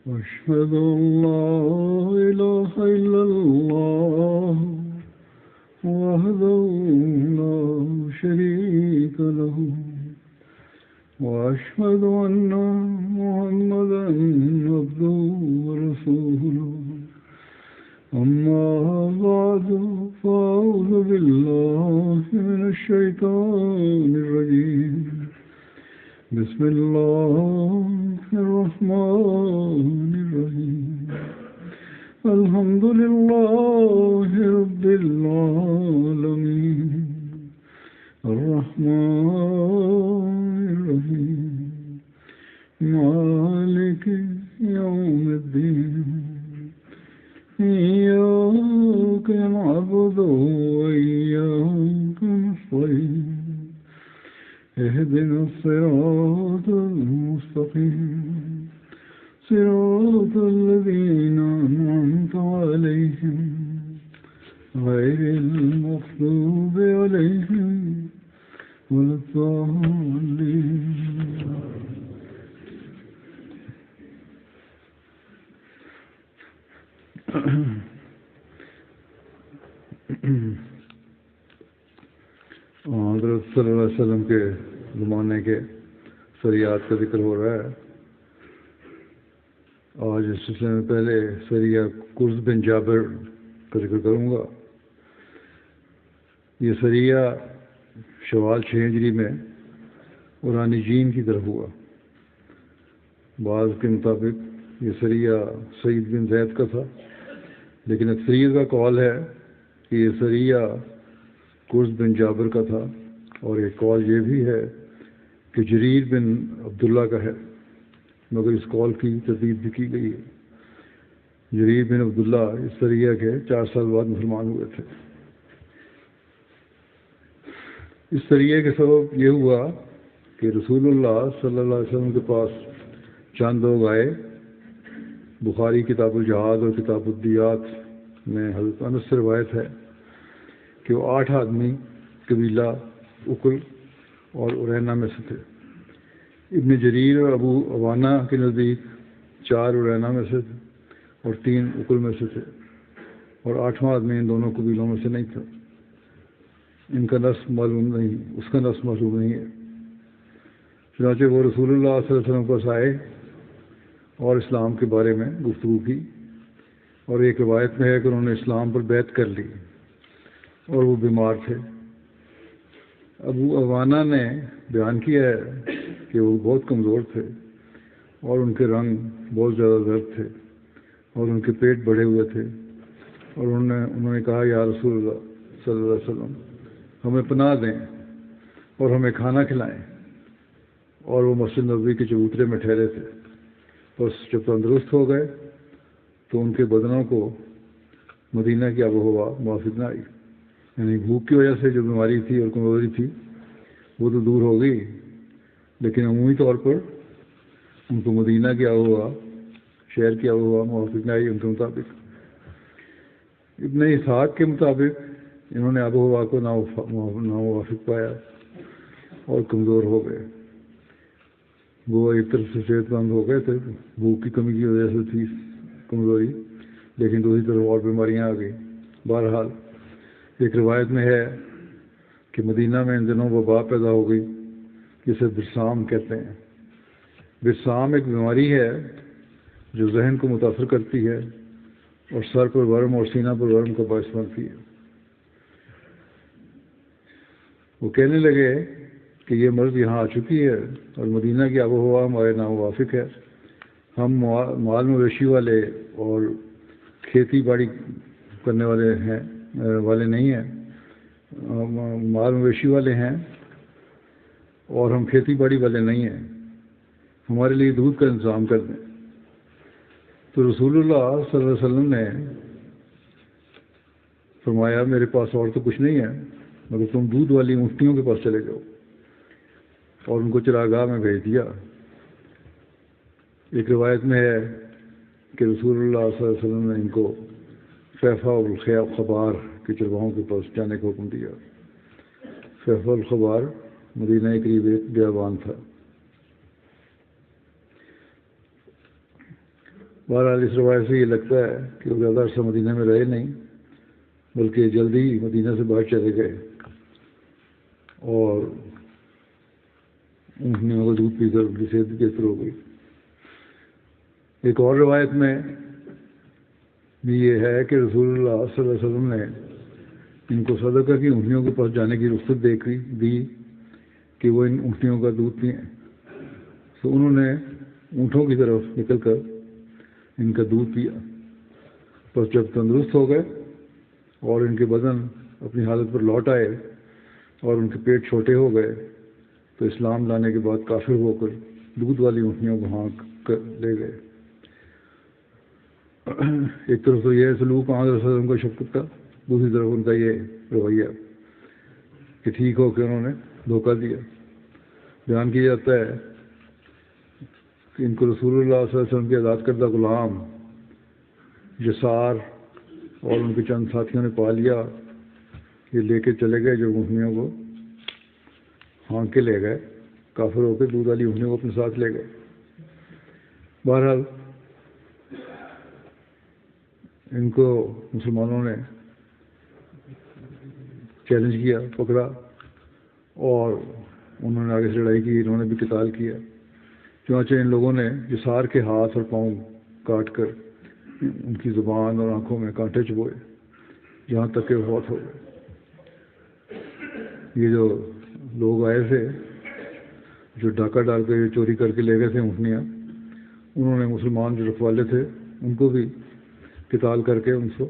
أشهد أن لا إله إلا الله وحده لا شريك له وأشهد أن محمدا عبده ورسوله أما بعد فأعوذ بالله من الشيطان الرجيم بسم الله الرحمن الرحيم الحمد لله رب العالمين الرحمن الرحيم مالك يوم الدين إياك نعبد وإياك نستعين اهدنا الصراط المستقيم صراط الذين أنعمت عليهم غير المغضوب عليهم ولا الضالين. حضرت صلی اللہ علیہ وسلم کے زمانے کے سریات کا ذکر ہو رہا ہے. آج اس سلسلے میں پہلے سریہ قرز بن جابر کا ذکر کروں گا. یہ سریہ شوال 6 ہجری میں اورانی جین کی طرف ہوا. بعض کے مطابق یہ سریہ سعید بن زید کا تھا، لیکن اکثریت کا قول ہے کہ یہ سریہ قرز بن جابر کا تھا، اور ایک قول یہ بھی ہے کہ جریر بن عبداللہ کا ہے، مگر اس قول کی تردید بھی کی گئی ہے. جریر بن عبداللہ اس سریہ کے 4 سال بعد مسلمان ہوئے تھے. اس سریہ کے سبب یہ ہوا کہ رسول اللہ صلی اللہ علیہ وسلم کے پاس چند لوگ آئے. بخاری کتاب الجہاد اور کتاب الدیات میں حضرت انس سے روایت ہے کہ وہ 8 آدمی قبیلہ اکل اور ارینا میں سے تھے. ابن جریر اور ابو عوانہ کے نزدیک 4 ارینا میں سے تھے اور 3 اکل میں سے تھے، اور 8واں آدمی ان دونوں قبیلوں میں سے نہیں تھا. ان کا نسب معلوم نہیں، اس کا نسب معلوم نہیں ہے. چنانچہ وہ رسول اللہ صلی اللہ علیہ وسلم کے پاس آئے اور اسلام کے بارے میں گفتگو کی، اور ایک روایت میں ہے کہ انہوں نے اسلام پر بیعت کر لی اور وہ بیمار تھے. ابو عوانہ نے بیان کیا ہے کہ وہ بہت کمزور تھے اور ان کے رنگ بہت زیادہ زرد تھے اور ان کے پیٹ بڑھے ہوئے تھے، اور انہوں نے کہا یا رسول اللہ صلی اللہ علیہ وسلم ہمیں پناہ دیں اور ہمیں کھانا کھلائیں. اور وہ مسجد نبوی کے چبوترے میں ٹھہرے تھے. بس جب تندرست ہو گئے تو ان کے بدنوں کو مدینہ کی آب و ہوا موافق نہ آئی. یعنی بھوک کی وجہ سے جو بیماری تھی اور کمزوری تھی وہ تو دور ہو گئی، لیکن عمومی طور پر ان کو مدینہ کی آب و ہوا، شہر کی آب و ہوا موافق نہ آئی. ان کے مطابق ابن اسحاق کے مطابق انہوں نے آب و ہوا کو ناموافق پایا اور کمزور ہو گئے. وہ ایک طرف سے صحت مند ہو گئے تھے، بھوک کی کمی کی وجہ سے تھی کمزوری، لیکن دوسری طرف اور بیماریاں آ گئیں. بہرحال ایک روایت میں ہے کہ مدینہ میں ان دنوں وبا پیدا ہو گئی جسے برسام کہتے ہیں. برسام ایک بیماری ہے جو ذہن کو متاثر کرتی ہے اور سر پر ورم اور سینہ پر ورم کا باعث بنتی ہے. وہ کہنے لگے کہ یہ مرض یہاں آ چکی ہے اور مدینہ کی آب و ہوا ہمارے ناموافق ہے. ہم مال مویشی والے اور کھیتی باڑی کرنے والے نہیں ہیں، مال مویشی والے ہیں اور ہم کھیتی باڑی والے نہیں ہیں. ہمارے لیے دودھ کا انتظام کر دیں. تو رسول اللہ صلی اللہ علیہ وسلم نے فرمایا میرے پاس اور تو کچھ نہیں ہے مگر تم دودھ والی اونٹنیوں کے پاس چلے جاؤ، اور ان کو چراگاہ میں بھیج دیا. ایک روایت میں ہے کہ رسول اللہ صلی اللہ علیہ وسلم نے ان کو فیفا الخبار کے چرواہوں کے پاس جانے کا حکم دیا. فیفا الخبار مدینہ کے قریب ایک بیابان تھا. بہرحال اس روایت سے یہ لگتا ہے کہ وہ زیادہ عرصہ مدینہ میں رہے نہیں، بلکہ جلدی ہی مدینہ سے باہر چلے گئے اور اونٹنیوں کا دودھ پی کر ان کی صحت بہتر ہو گئی۔ ایک اور روایت میں بھی یہ ہے کہ رسول اللہ صلی اللہ علیہ وسلم نے ان کو صدقہ کی اونٹنیوں کے پاس جانے کی رخصت دی کہ وہ ان اونٹنیوں کا دودھ پئیں، تو انہوں نے اونٹوں کی طرف نکل کر ان کا دودھ پیا۔ بس جب تندرست ہو گئے اور ان کے بدن اپنی حالت پر لوٹ آئے اور ان کے پیٹ چھوٹے ہو گئے تو اسلام لانے کے بعد کافر ہو کر دودھ والی اونٹنیوں کو ہانک کر لے گئے۔ ایک طرف تو یہ سلوک آن صلی اللہ علیہ وسلم کا شفقت کا، دوسری طرف ان کا یہ رویہ کہ ٹھیک ہو کہ انہوں نے دھوکہ دیا۔ بیان کیا جاتا ہے کہ ان کو رسول اللہ صلی اللہ علیہ وسلم کے آزاد کردہ غلام یسار اور ان کے چند ساتھیوں نے پا لیا، یہ لے کے چلے گئے جو اونٹنیوں کو ہانک کے لے گئے، کافر ہو کے دودھ والی اونٹنیوں کو اپنے ساتھ لے گئے۔ بہرحال ان کو مسلمانوں نے چیلنج کیا، پکڑا اور انہوں نے آگے سے لڑائی کی، انہوں نے بھی قتال کیا۔ چنانچہ ان لوگوں نے یسار کے ہاتھ اور پاؤں کاٹ کر ان کی زبان اور آنکھوں میں کانٹے چبوئے، جہاں تک کہ وہ فوت ہو گئے۔ یہ جو لوگ آئے تھے جو ڈاکہ ڈال کے چوری کر کے لے گئے تھے اونٹنیاں، انہوں نے مسلمان جو رکھوالے تھے ان کو بھی قتال کر کے ان کو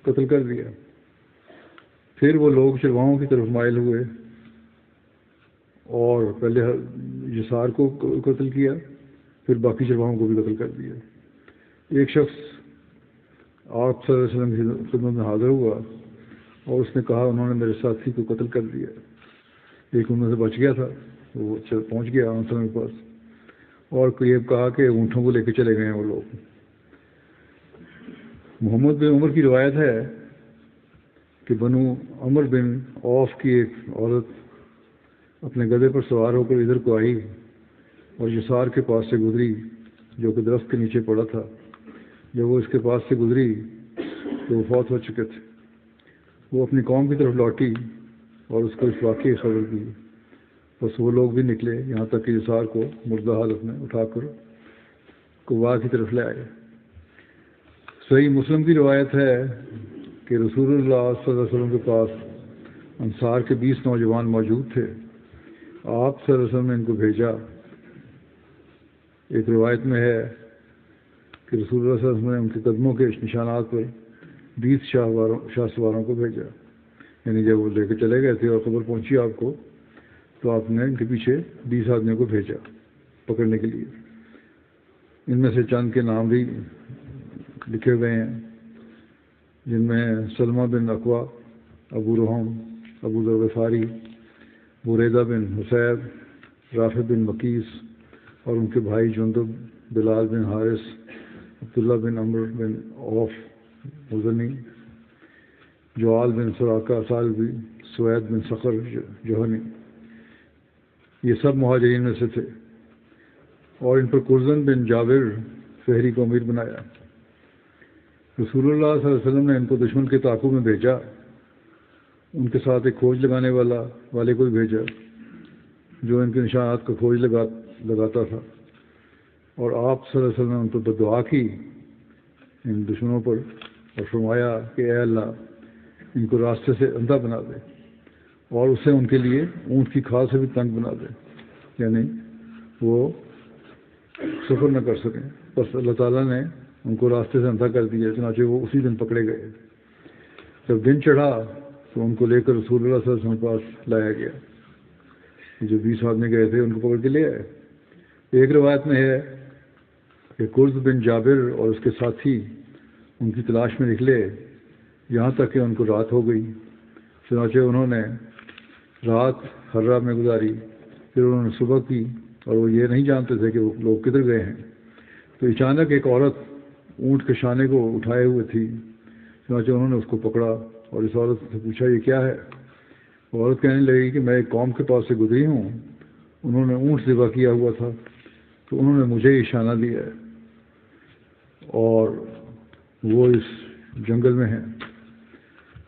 قتل کر دیا۔ پھر وہ لوگ چرواہوں کی طرف مائل ہوئے اور پہلے یسار کو قتل کیا، پھر باقی چرواہوں کو بھی قتل کر دیا۔ ایک شخص آپ صلی اللہ علیہ وسلم کی خدمت میں حاضر ہوا اور اس نے کہا انہوں نے میرے ساتھی کو قتل کر دیا۔ ایک ان میں سے بچ گیا تھا، وہ پہنچ گیا آپ صلی اللہ علیہ وسلم کے پاس اور یہ کہا کہ اونٹوں کو لے کے چلے گئے ہیں وہ لوگ۔ محمد بن عمر کی روایت ہے کہ بنو عمر بن عوف کی ایک عورت اپنے گدھے پر سوار ہو کر ادھر کو آئی اور یسار کے پاس سے گزری جو کہ درخت کے نیچے پڑا تھا۔ جب وہ اس کے پاس سے گزری تو وہ فوت ہو چکے تھے۔ وہ اپنی قوم کی طرف لوٹی اور اس کو اس واقعے کی خبر دی، بس وہ لوگ بھی نکلے یہاں تک کہ یسار کو مردہ حالت میں اٹھا کر قبا کی طرف لے آئے۔ صحیح مسلم کی روایت ہے کہ رسول اللہ صلی اللہ علیہ وسلم کے پاس انصار کے 20 نوجوان موجود تھے۔ آپ صلی اللہ علیہ وسلم نے ان کو بھیجا۔ ایک روایت میں ہے کہ رسول اللہ صلی اللہ علیہ وسلم نے ان کے قدموں کے نشانات پر 20 شاہ سواروں کو بھیجا، یعنی جب وہ لے کے چلے گئے تھے اور خبر پہنچی آپ کو تو آپ نے ان کے پیچھے 20 آدمیوں کو بھیجا پکڑنے کے لیے۔ ان میں سے چند کے نام بھی لکھے ہوئے ہیں، جن میں سلمہ بن اقوا، ابو رحم، ابو ذر غفاری، بریدہ بن حسیب، رافع بن مقیس اور ان کے بھائی جندب، بلال بن حارث، عبداللہ بن عمر بن عوف مزنی، جوال بن سراقہ سالبی، سوید بن صخر جوہنی، یہ سب مہاجرین میں سے تھے، اور ان پر قرظن بن جابر فہری کو امیر بنایا۔ رسول اللہ صلی اللہ علیہ وسلم نے ان کو دشمن کے تعاقب میں بھیجا۔ ان کے ساتھ ایک کھوج لگانے والے کو بھی بھیجا جو ان کے نشانات کا کھوج لگاتا تھا، اور آپ صلی اللہ علیہ وسلم نے ان پر بددعا کی ان دشمنوں پر اور فرمایا کہ اے اللہ ان کو راستے سے اندھا بنا دے اور اسے ان کے لیے اونٹ کی کھال سے بھی تنگ بنا دے، یعنی وہ سفر نہ کر سکیں۔ بس اللہ تعالیٰ نے ان کو راستے سے اندھا کر دیا، چنانچہ وہ اسی دن پکڑے گئے۔ جب دن چڑھا تو ان کو لے کر رسول اللہ صلی اللہ علیہ وسلم کے پاس لایا گیا۔ جو 20 آدمی گئے تھے ان کو پکڑ کے لے آئے۔ ایک روایت میں ہے کہ قرظ بن جابر اور اس کے ساتھی ان کی تلاش میں نکلے یہاں تک کہ ان کو رات ہو گئی، چنانچہ انہوں نے رات حرہ میں گزاری۔ پھر انہوں نے صبح کی اور وہ یہ نہیں جانتے تھے کہ وہ لوگ کدھر گئے ہیں، تو اچانک ایک عورت اونٹ کے شانے کو اٹھائے ہوئے تھی، چنانچہ انہوں نے اس کو پکڑا اور اس عورت سے پوچھا یہ کیا ہے؟ وہ عورت کہنے لگی کہ میں ایک قوم کے پاس سے گزری ہوں، انہوں نے اونٹ ذبح کیا ہوا تھا تو انہوں نے مجھے اشانہ دیا ہے اور وہ اس جنگل میں ہیں.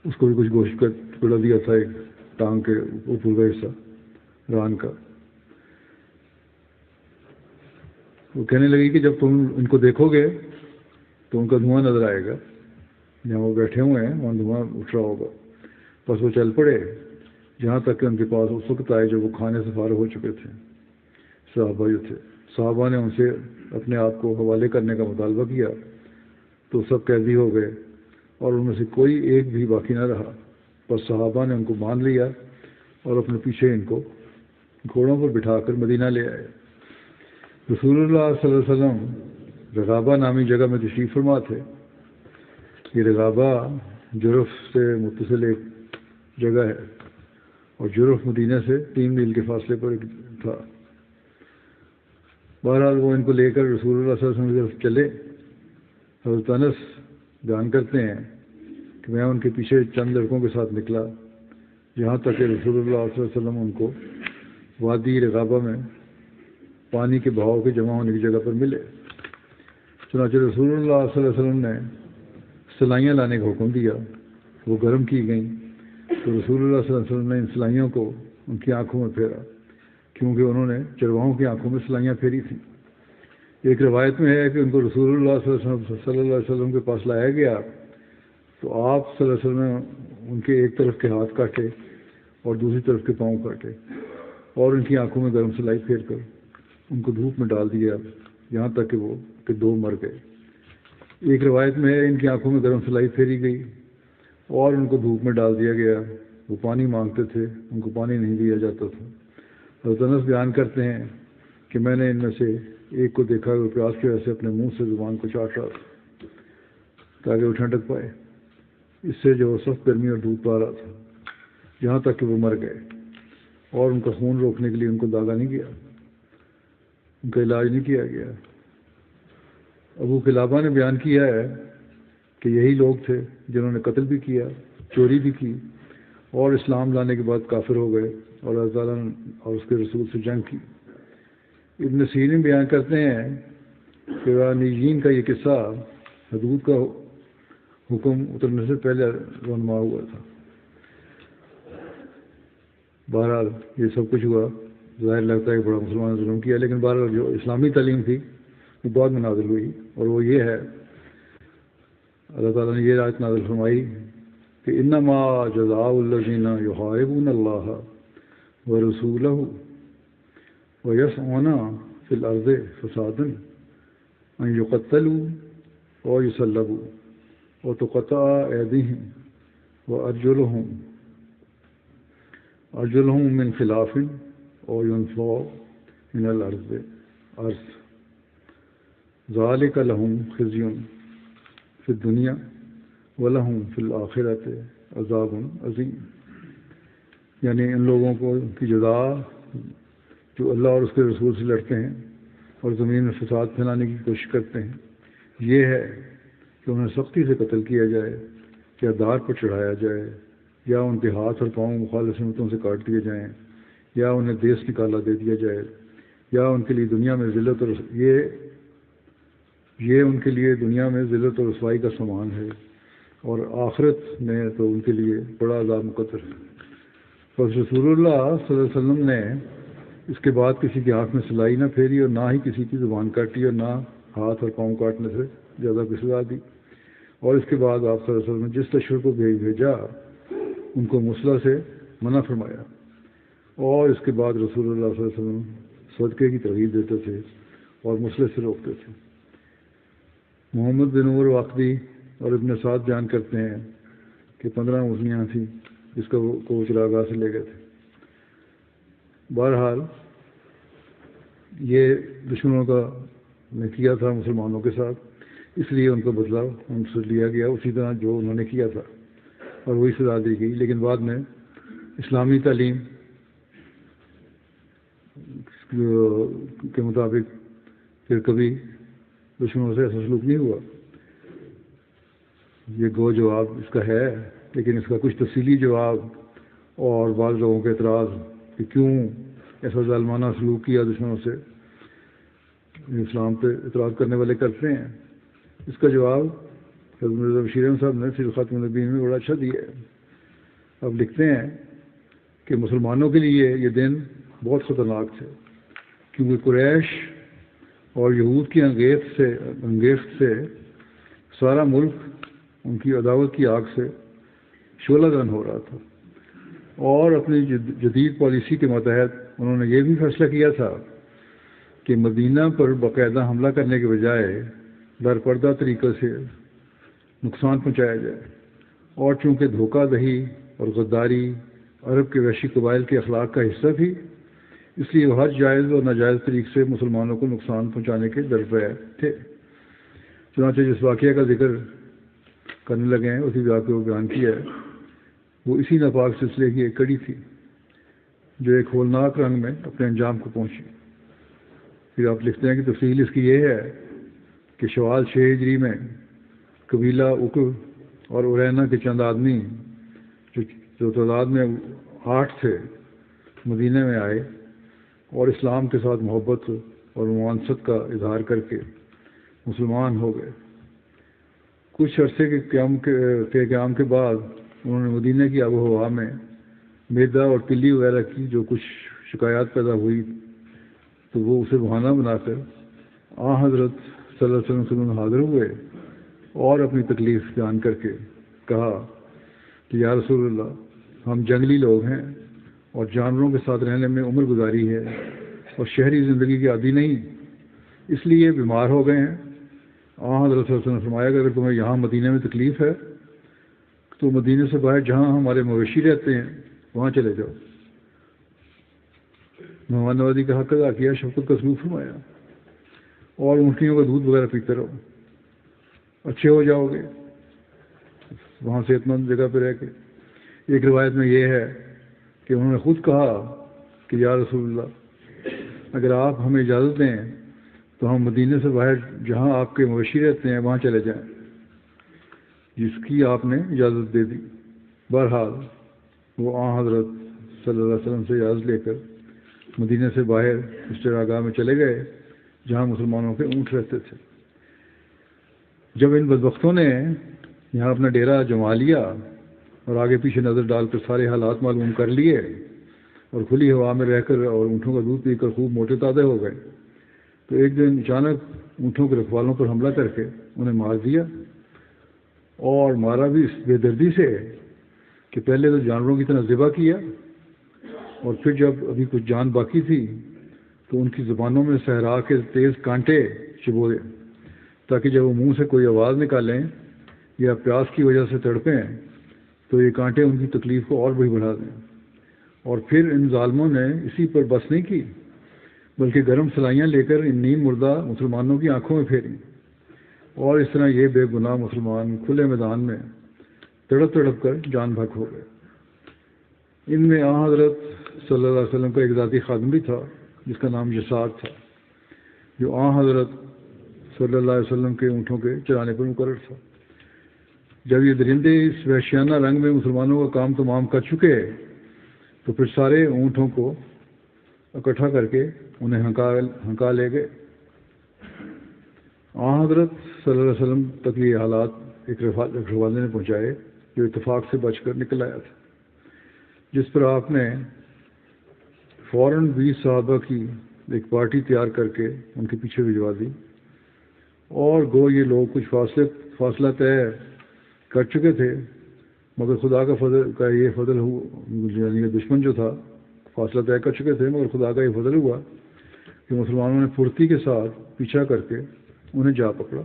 اس کو بھی کچھ گوشت کا ٹکڑا دیا تھا ایک ٹانگ کے اوپر کا حصہ ران کا. وہ کہنے لگی کہ جب تم ان کو دیکھو گے تو ان کا دھواں نظر آئے گا. جہاں وہ بیٹھے ہوئے ہیں وہاں دھواں اٹھ رہا ہوگا. بس وہ چل پڑے جہاں تک کہ ان کے پاس اس وقت آئے جب وہ کھانے سے فارغ ہو چکے تھے. صحابہ جو تھے, صحابہ نے ان سے اپنے آپ کو حوالے کرنے کا مطالبہ کیا تو سب قیدی ہو گئے اور ان میں سے کوئی ایک بھی باقی نہ رہا. بس صحابہ نے ان کو باندھ لیا اور اپنے پیچھے ان کو گھوڑوں پر بٹھا کر مدینہ لے آئے. رسول اللہ صلی اللہ علیہ وسلم رغابہ نامی جگہ میں تشریف فرما تھے. یہ رغابہ جرف سے متصل ایک جگہ ہے اور جرف مدینہ سے 3 میل کے فاصلے پر تھا. بہرحال وہ ان کو لے کر رسول اللہ صلی اللہ علیہ وسلم کی طرف چلے. حضرت انس بیان کرتے ہیں کہ میں ان کے پیچھے چند لڑکوں کے ساتھ نکلا یہاں تک کہ رسول اللہ صلی اللہ علیہ وسلم ان کو وادی رغابہ میں پانی کے بہاؤ کے جمع ہونے کی جگہ پر ملے. چنانچہ رسول اللہ صلی اللہ علیہ وسلم نے سلائیاں لانے کا حکم دیا. وہ گرم کی گئیں تو رسول اللہ صلی اللہ علیہ وسلم نے ان سلائیوں کو ان کی آنکھوں میں پھیرا کیونکہ انہوں نے چرواہوں کی آنکھوں میں سلائیاں پھیری تھیں. ایک روایت میں ہے کہ ان کو رسول اللہ صلی اللہ علیہ وسلم کے پاس لایا گیا تو آپ صلی اللہ علیہ وسلم نے ان کے ایک طرف کے ہاتھ کاٹے اور دوسری طرف کے پاؤں کاٹے اور ان کی آنکھوں میں گرم سلائی پھیر کر ان کو دھوپ میں ڈال دیا یہاں تک کہ 2 مر گئے. ایک روایت میں ہے ان کی آنکھوں میں گرم سلائی پھیری گئی اور ان کو دھوپ میں ڈال دیا گیا. وہ پانی مانگتے تھے, ان کو پانی نہیں دیا جاتا تھا. حضرت انس بیان کرتے ہیں کہ میں نے ان میں سے ایک کو دیکھا وہ پیاس کی وجہ سے اپنے منہ سے زبان کو چاٹ رہا تھا تاکہ وہ ٹھنڈک پائے. اس سے جو سخت گرمی اور دودھ پا رہا تھا یہاں تک کہ وہ مر گئے اور ان کا خون روکنے کے لیے ان کو داغا نہیں گیا, ان کا علاج نہیں کیا گیا. ابو قلابہ نے بیان کیا ہے کہ یہی لوگ تھے جنہوں نے قتل بھی کیا, چوری بھی کی اور اسلام لانے کے بعد کافر ہو گئے اور اللہ تعالیٰ اور اس کے رسول سے جنگ کی. ابن سیرین بیان کرتے ہیں کہ رانیین کا یہ قصہ حدود کا حکم اترنے سے پہلے رونما ہوا تھا. بہرحال یہ سب کچھ ہوا, ظاہر لگتا ہے کہ بڑا مسلمان نے ظلم کیا, لیکن بہرحال جو اسلامی تعلیم تھی وہ بعد میں نازل ہوئی اور وہ یہ ہے اللہ تعالیٰ نے یہ آیت نازل فرمائی کہ انما جزاء الذین یحاربون اللہ ورسولہ ویسعون فی الارض فسادا ان یقتلوا او یصلبوا وتقطع ایدیہم وارجلہم من خلاف او ینفوا من الارض ذالک لہم خزی فی الدنیا وَلَهُمْ فِي الْآخِرَةِ عَذَابٌ عَظِيمٌ. یعنی ان لوگوں کو کی جزا جو اللہ اور اس کے رسول سے لڑتے ہیں اور زمین میں فساد پھیلانے کی کوشش کرتے ہیں یہ ہے کہ انہیں سختی سے قتل کیا جائے یا دار پر چڑھایا جائے یا ان کے ہاتھ اور پاؤں مخالف سمتوں سے کاٹ دیے جائیں یا انہیں دیس نکالا دے دیا جائے یا ان کے لیے دنیا میں ذلت اور یہ ان کے لیے دنیا میں ذلت اور رسوائی کا سامان ہے اور آخرت میں تو ان کے لیے بڑا عذاب مقدر ہے. بس رسول اللہ صلی اللہ علیہ وسلم نے اس کے بعد کسی کے ہاتھ میں سلائی نہ پھیری اور نہ ہی کسی کی زبان کاٹی اور نہ ہاتھ اور پاؤں کاٹنے سے زیادہ کی سزا دی. اور اس کے بعد آپ صلی اللہ علیہ وسلم نے جس لشکر کو بھیجا ان کو مسلح سے منع فرمایا اور اس کے بعد رسول اللہ صلی اللہ علیہ وسلم صدقے کی ترغیب دیتے تھے اور مسلح سے روکتے تھے. محمد بن عمر واقعی اور ابن سعد بیان کرتے ہیں کہ 15 اونٹنیاں تھیں جس کو وہ چراگاہ سے لے گئے تھے. بہرحال یہ دشمنوں کا نے کیا تھا مسلمانوں کے ساتھ, اس لیے ان کا بدلہ ان سے لیا گیا اسی طرح جو انہوں نے کیا تھا اور وہی سزا دی گئی. لیکن بعد میں اسلامی تعلیم کے مطابق پھر کبھی دشمنوں سے ایسا سلوک نہیں ہوا. یہ گو جواب اس کا ہے لیکن اس کا کچھ تفصیلی جواب اور بعض لوگوں کے اعتراض کہ کیوں ایسا ظالمانہ سلوک کیا دشمنوں سے اسلام پہ اعتراض کرنے والے کرتے ہیں. اس کا جواب حضرت مرزا بشیر احمد صاحب نے سیرت خاتم النبیین میں بڑا اچھا دیا ہے. اب لکھتے ہیں کہ مسلمانوں کے لیے یہ دن بہت خطرناک تھے، کیونکہ قریش اور یہود کی انگیخت سے سارا ملک ان کی عداوت کی آگ سے شعلہ دن ہو رہا تھا، اور اپنی جدید پالیسی کے ماتحت انہوں نے یہ بھی فیصلہ کیا تھا کہ مدینہ پر باقاعدہ حملہ کرنے کے بجائے درپردہ طریقے سے نقصان پہنچایا جائے، اور چونکہ دھوکہ دہی اور غداری عرب کے وحشی قبائل کے اخلاق کا حصہ تھی، اس لیے وہ ہر جائز اور ناجائز طریقے سے مسلمانوں کو نقصان پہنچانے کے درپے تھے. چنانچہ جس واقعہ کا ذکر کرنے لگے ہیں اسی واقعے کو بیان کیا ہے، وہ اسی ناپاک سلسلے کی ایک کڑی تھی جو ایک ہولناک رنگ میں اپنے انجام کو پہنچی. پھر آپ لکھتے ہیں کہ تفصیل اس کی یہ ہے کہ شوال 6 ہجری میں قبیلہ عقب اور ارینا کے چند آدمی جو تعداد میں 8 تھے مدینہ میں آئے اور اسلام کے ساتھ محبت اور معاونت کا اظہار کر کے مسلمان ہو گئے. کچھ عرصے کے قیام کے بعد انہوں نے مدینہ کی آب و ہوا میں میدا اور تلی وغیرہ کی جو کچھ شکایات پیدا ہوئی تو وہ اسے بہانہ بنا کر حضرت صلی اللہ علیہ وسلم حاضر ہوئے اور اپنی تکلیف بیان کر کے کہا کہ یا رسول اللہ، ہم جنگلی لوگ ہیں اور جانوروں کے ساتھ رہنے میں عمر گزاری ہے اور شہری زندگی کے عادی نہیں، اس لیے بیمار ہو گئے ہیں. حضرت صلی اللہ علیہ وسلم نے فرمایا کہ اگر تمہیں یہاں مدینہ میں تکلیف ہے تو مدینہ سے باہر جہاں ہمارے مویشی رہتے ہیں وہاں چلے جاؤ. مہمان نوازی کا حق ادا کیا، شفقت کا سلوک فرمایا، اور اونٹنیوں کا دودھ وغیرہ پیتے رہو، اچھے ہو جاؤ گے وہاں صحت مند جگہ پہ رہ کے. ایک روایت میں یہ ہے کہ انہوں نے خود کہا کہ یا رسول اللہ، اگر آپ ہمیں اجازت دیں تو ہم مدینے سے باہر جہاں آپ کے مویشی رہتے ہیں وہاں چلے جائیں، جس کی آپ نے اجازت دے دی. بہرحال وہ حضرت صلی اللہ علیہ وسلم سے اجازت لے کر مدینے سے باہر اس چراگاہ میں چلے گئے جہاں مسلمانوں کے اونٹ رہتے تھے. جب ان بدبختوں نے یہاں اپنا ڈیرا جما لیا اور آگے پیچھے نظر ڈال کر سارے حالات معلوم کر لیے اور کھلی ہوا میں رہ کر اور اونٹوں کا دودھ پی کر خوب موٹے تازے ہو گئے، تو ایک دن اچانک اونٹوں کے رکھوالوں پر حملہ کر کے انہیں مار دیا، اور مارا بھی اس بے دردی سے کہ پہلے تو جانوروں کی طرح ذبح کیا، اور پھر جب ابھی کچھ جان باقی تھی تو ان کی زبانوں میں صحرا کے تیز کانٹے چبوئے تاکہ جب وہ منہ سے کوئی آواز نکالیں یا پیاس کی وجہ سے تڑپیں تو یہ کانٹے ان کی تکلیف کو اور بھی بڑھا دیں. اور پھر ان ظالموں نے اسی پر بس نہیں کی بلکہ گرم سلائیاں لے کر ان نیم مردہ مسلمانوں کی آنکھوں میں پھیریں، اور اس طرح یہ بے گناہ مسلمان کھلے میدان میں تڑپ تڑپ کر جان بھگ ہو گئے. ان میں حضرت صلی اللہ علیہ وسلم کا ایک ذاتی خادم بھی تھا جس کا نام یسار تھا، جو حضرت صلی اللہ علیہ وسلم کے اونٹوں کے چرانے پر مقرر تھا. جب یہ درندے اس وحشیانہ رنگ میں مسلمانوں کا کام تمام کر چکے تو پھر سارے اونٹوں کو اکٹھا کر کے انہیں ہنکا لے گئے. حضرت صلی اللہ علیہ وسلم تک یہ حالات ایک رکھوالے نے پہنچائے جو اتفاق سے بچ کر نکل آیا تھا، جس پر آپ نے فوراً 20 صحابہ کی ایک پارٹی تیار کر کے ان کے پیچھے بھجوا دی، اور گو یہ لوگ کچھ فاصلہ طے کر چکے تھے، مگر خدا کا یہ فضل ہوا، یعنی دشمن جو تھا فاصلہ طے کر چکے تھے مگر خدا کا یہ فضل ہوا کہ مسلمانوں نے پھرتی کے ساتھ پیچھا کر کے انہیں جا پکڑا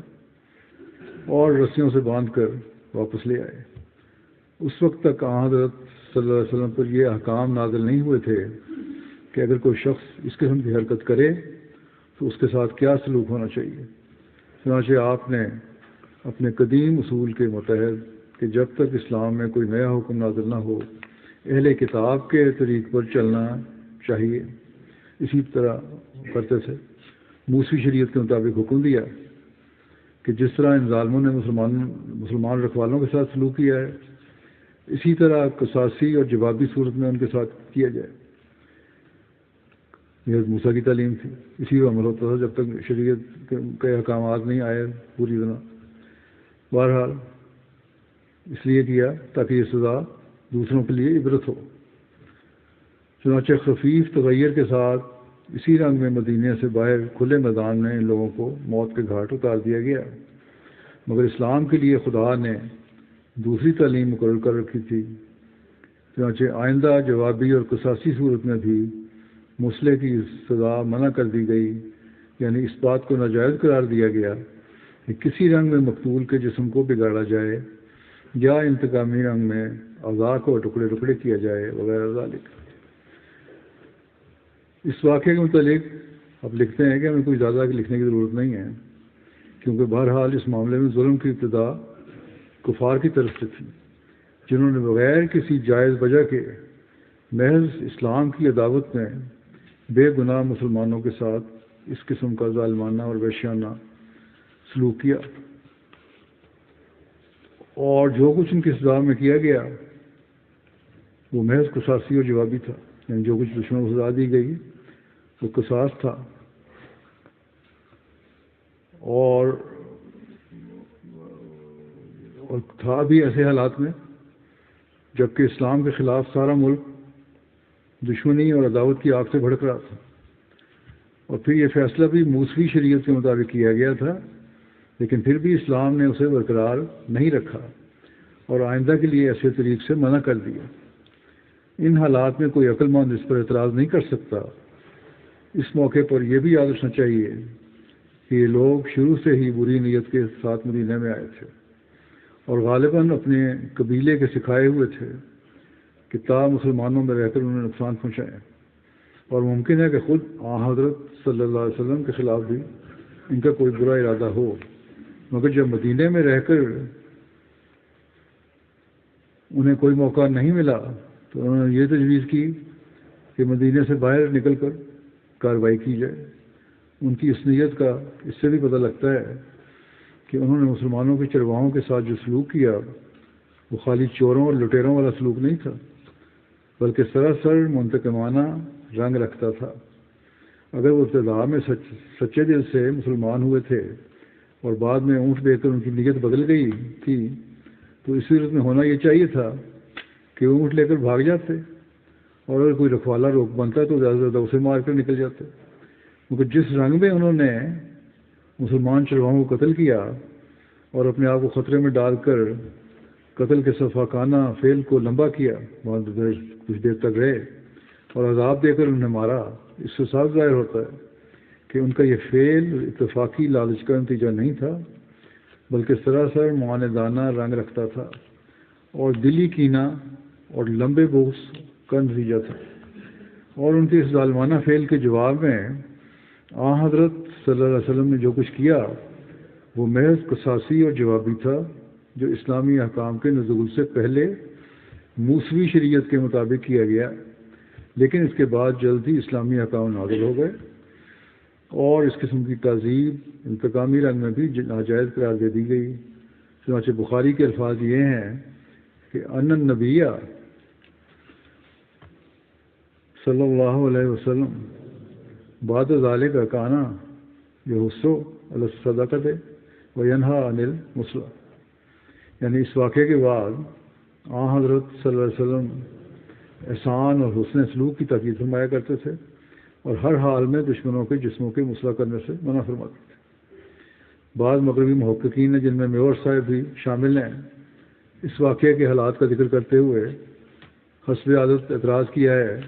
اور رسیوں سے باندھ کر واپس لے آئے. اس وقت تک حضرت صلی اللہ علیہ وسلم پر یہ احکام نازل نہیں ہوئے تھے کہ اگر کوئی شخص اس قسم کی حرکت کرے تو اس کے ساتھ کیا سلوک ہونا چاہیے. چنانچہ آپ نے اپنے قدیم اصول کے متحد کہ جب تک اسلام میں کوئی نیا حکم نازل نہ ہو اہل کتاب کے طریق پر چلنا چاہیے، اسی طرح کرتے تھے. موسوی شریعت کے مطابق حکم دیا کہ جس طرح ان ظالموں نے مسلمان رکھوالوں کے ساتھ سلوک کیا ہے اسی طرح قصاصی اور جوابی صورت میں ان کے ساتھ کیا جائے. یہ موسیٰ کی تعلیم تھی، اسی پر عمل ہوتا تھا جب تک شریعت کے احکامات نہیں آئے پوری طرح. بہرحال اس لیے کیا تاکہ یہ سزا دوسروں کے لیے عبرت ہو۔ چنانچہ خفیف تغیر کے ساتھ اسی رنگ میں مدینے سے باہر کھلے میدان میں ان لوگوں کو موت کے گھاٹ اتار دیا گیا، مگر اسلام کے لیے خدا نے دوسری تعلیم مقرر کر رکھی تھی۔ چنانچہ آئندہ جوابی اور قصاصی صورت میں بھی مسلح کی سزا منع کر دی گئی، یعنی اس بات کو ناجائز قرار دیا گیا کہ کسی رنگ میں مقتول کے جسم کو بگاڑا جائے یا انتقامی رنگ میں اعضاء کو ٹکڑے ٹکڑے کیا جائے وغیرہ ذالک۔ اس واقعے کے متعلق اب لکھتے ہیں کہ ہمیں کوئی زیادہ لکھنے کی ضرورت نہیں ہے، کیونکہ بہرحال اس معاملے میں ظلم کی ابتدا کفار کی طرف سے تھی، جنہوں نے بغیر کسی جائز وجہ کے محض اسلام کی عداوت میں بے گناہ مسلمانوں کے ساتھ اس قسم کا ظالمانہ اور وحشیانہ سلوک کیا، اور جو کچھ ان کی سزا میں کیا گیا وہ محض قصاصی اور جوابی تھا، یعنی جو کچھ دشمنوں کو سزا دی گئی وہ قصاص تھا، اور تھا بھی ایسے حالات میں جبکہ اسلام کے خلاف سارا ملک دشمنی اور عداوت کی آگ سے بھڑک رہا تھا، اور پھر یہ فیصلہ بھی موسوی شریعت کے مطابق کیا گیا تھا، لیکن پھر بھی اسلام نے اسے برقرار نہیں رکھا اور آئندہ کے لیے ایسے طریق سے منع کر دیا۔ ان حالات میں کوئی عقل مند اس پر اعتراض نہیں کر سکتا۔ اس موقع پر یہ بھی یاد رکھنا چاہیے کہ یہ لوگ شروع سے ہی بری نیت کے ساتھ مدینہ میں آئے تھے اور غالباً اپنے قبیلے کے سکھائے ہوئے تھے کہ تا مسلمانوں میں رہ کر انہیں نقصان پہنچائیں، اور ممکن ہے کہ خود حضرت صلی اللہ علیہ وسلم کے خلاف بھی ان کا کوئی برا ارادہ ہو، مگر جب مدینہ میں رہ کر انہیں کوئی موقع نہیں ملا تو انہوں نے یہ تجویز کی کہ مدینہ سے باہر نکل کر کارروائی کی جائے۔ ان کی اس نیت کا اس سے بھی پتہ لگتا ہے کہ انہوں نے مسلمانوں کے چرواہوں کے ساتھ جو سلوک کیا وہ خالی چوروں اور لٹیروں والا سلوک نہیں تھا، بلکہ سراسر منتقمانہ رنگ رکھتا تھا۔ اگر وہ ابتدا میں سچے دل سے مسلمان ہوئے تھے اور بعد میں اونٹ دے کر ان کی نیت بدل گئی تھی تو اس صورت میں ہونا یہ چاہیے تھا کہ اونٹ لے کر بھاگ جاتے، اور اگر کوئی رکھوالا روک بنتا تو زیادہ سے زیادہ اسے مار کر نکل جاتے، کیونکہ جس رنگ میں انہوں نے مسلمان چرواہوں کو قتل کیا اور اپنے آپ کو خطرے میں ڈال کر قتل کے صفاقانہ فعل کو لمبا کیا، وہاں کچھ دیر تک رہے اور عذاب دے کر انہیں مارا، اس سے صاف ظاہر ہوتا ہے کہ ان کا یہ فعل اتفاقی لالچ کا نتیجہ نہیں تھا، بلکہ سراسر معاندانہ رنگ رکھتا تھا اور دلی کینہ اور لمبے بغض کا نتیجہ تھا۔ اور ان کے اس ظالمانہ فعل کے جواب میں حضرت صلی اللہ علیہ وسلم نے جو کچھ کیا وہ محض قصاصی اور جوابی تھا، جو اسلامی احکام کے نزول سے پہلے موسوی شریعت کے مطابق کیا گیا، لیکن اس کے بعد جلد ہی اسلامی احکام نازل ہو گئے اور اس قسم کی تعذیب انتقامی رنگ میں بھی ناجائز قرار دے دی گئی۔ چنانچہ بخاری کے الفاظ یہ ہیں کہ ان النبی صلی اللہ علیہ وسلم بعد ذالک کانا یحث علی الصدقۃ وینہی عن المصلح، یعنی اس واقعے کے بعد حضرت صلی اللہ علیہ وسلم احسان اور حسن سلوک کی تاکید فرمایا کرتے تھے اور ہر حال میں دشمنوں کے جسموں کے مصلح کرنے سے منع فرماتے تھے۔ بعض مغربی محققین ہیں جن میں میور صاحب بھی شامل ہیں، اس واقعے کے حالات کا ذکر کرتے ہوئے حسب عادت اعتراض کیا ہے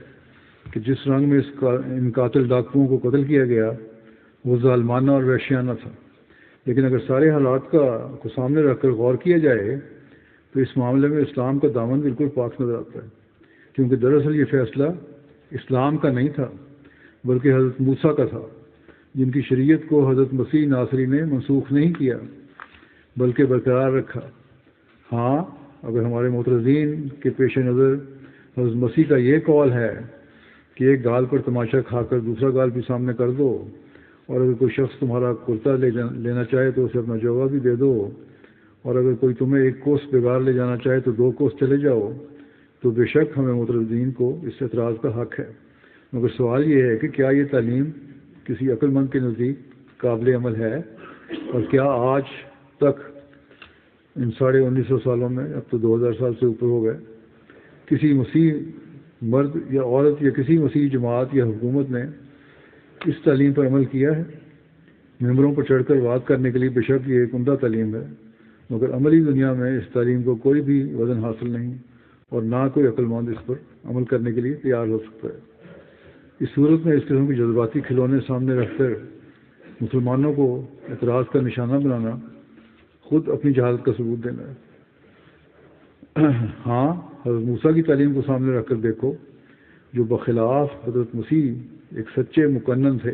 کہ جس رنگ میں ان قاتل ڈاکوؤں کو قتل کیا گیا وہ ظالمانہ اور وحشیانہ تھا، لیکن اگر سارے حالات کو سامنے رکھ کر غور کیا جائے تو اس معاملے میں اسلام کا دامن بالکل پاک نظر آتا ہے، کیونکہ دراصل یہ فیصلہ اسلام کا نہیں تھا بلکہ حضرت موسیٰ کا تھا، جن کی شریعت کو حضرت مسیح ناصری نے منسوخ نہیں کیا بلکہ برقرار رکھا۔ ہاں، اگر ہمارے معترضین کے پیش نظر حضرت مسیح کا یہ قول ہے کہ ایک گال پر تماشا کھا کر دوسرا گال بھی سامنے کر دو، اور اگر کوئی شخص تمہارا کرتا لینا چاہے تو اسے اپنا جوبہ بھی دے دو، اور اگر کوئی تمہیں ایک کوس بگار لے جانا چاہے تو 2 کوس چلے جاؤ، تو بے شک ہمیں معترضین کو اس اعتراض کا حق ہے، مگر سوال یہ ہے کہ کیا یہ تعلیم کسی عقل مند کے نزدیک قابل عمل ہے، اور کیا آج تک ان 1950 سالوں میں، اب تو 2000 سال سے اوپر ہو گئے، کسی مسیح مرد یا عورت یا کسی مسیح جماعت یا حکومت نے اس تعلیم پر عمل کیا ہے؟ ممبروں پر چڑھ کر بات کرنے کے لیے بے شک یہ ایک عمدہ تعلیم ہے، مگر عملی دنیا میں اس تعلیم کو کوئی بھی وزن حاصل نہیں، اور نہ کوئی عقل مند اس پر عمل کرنے کے لیے تیار ہو سکتا ہے۔ اس صورت میں اس قسم کے جذباتی کھلونے سامنے رکھ کر مسلمانوں کو اعتراض کا نشانہ بنانا خود اپنی جہالت کا ثبوت دینا ہے۔ ہاں، حضرت موسیٰ کی تعلیم کو سامنے رکھ کر دیکھو، جو بخلاف حضرت مسیح ایک سچے مقنن تھے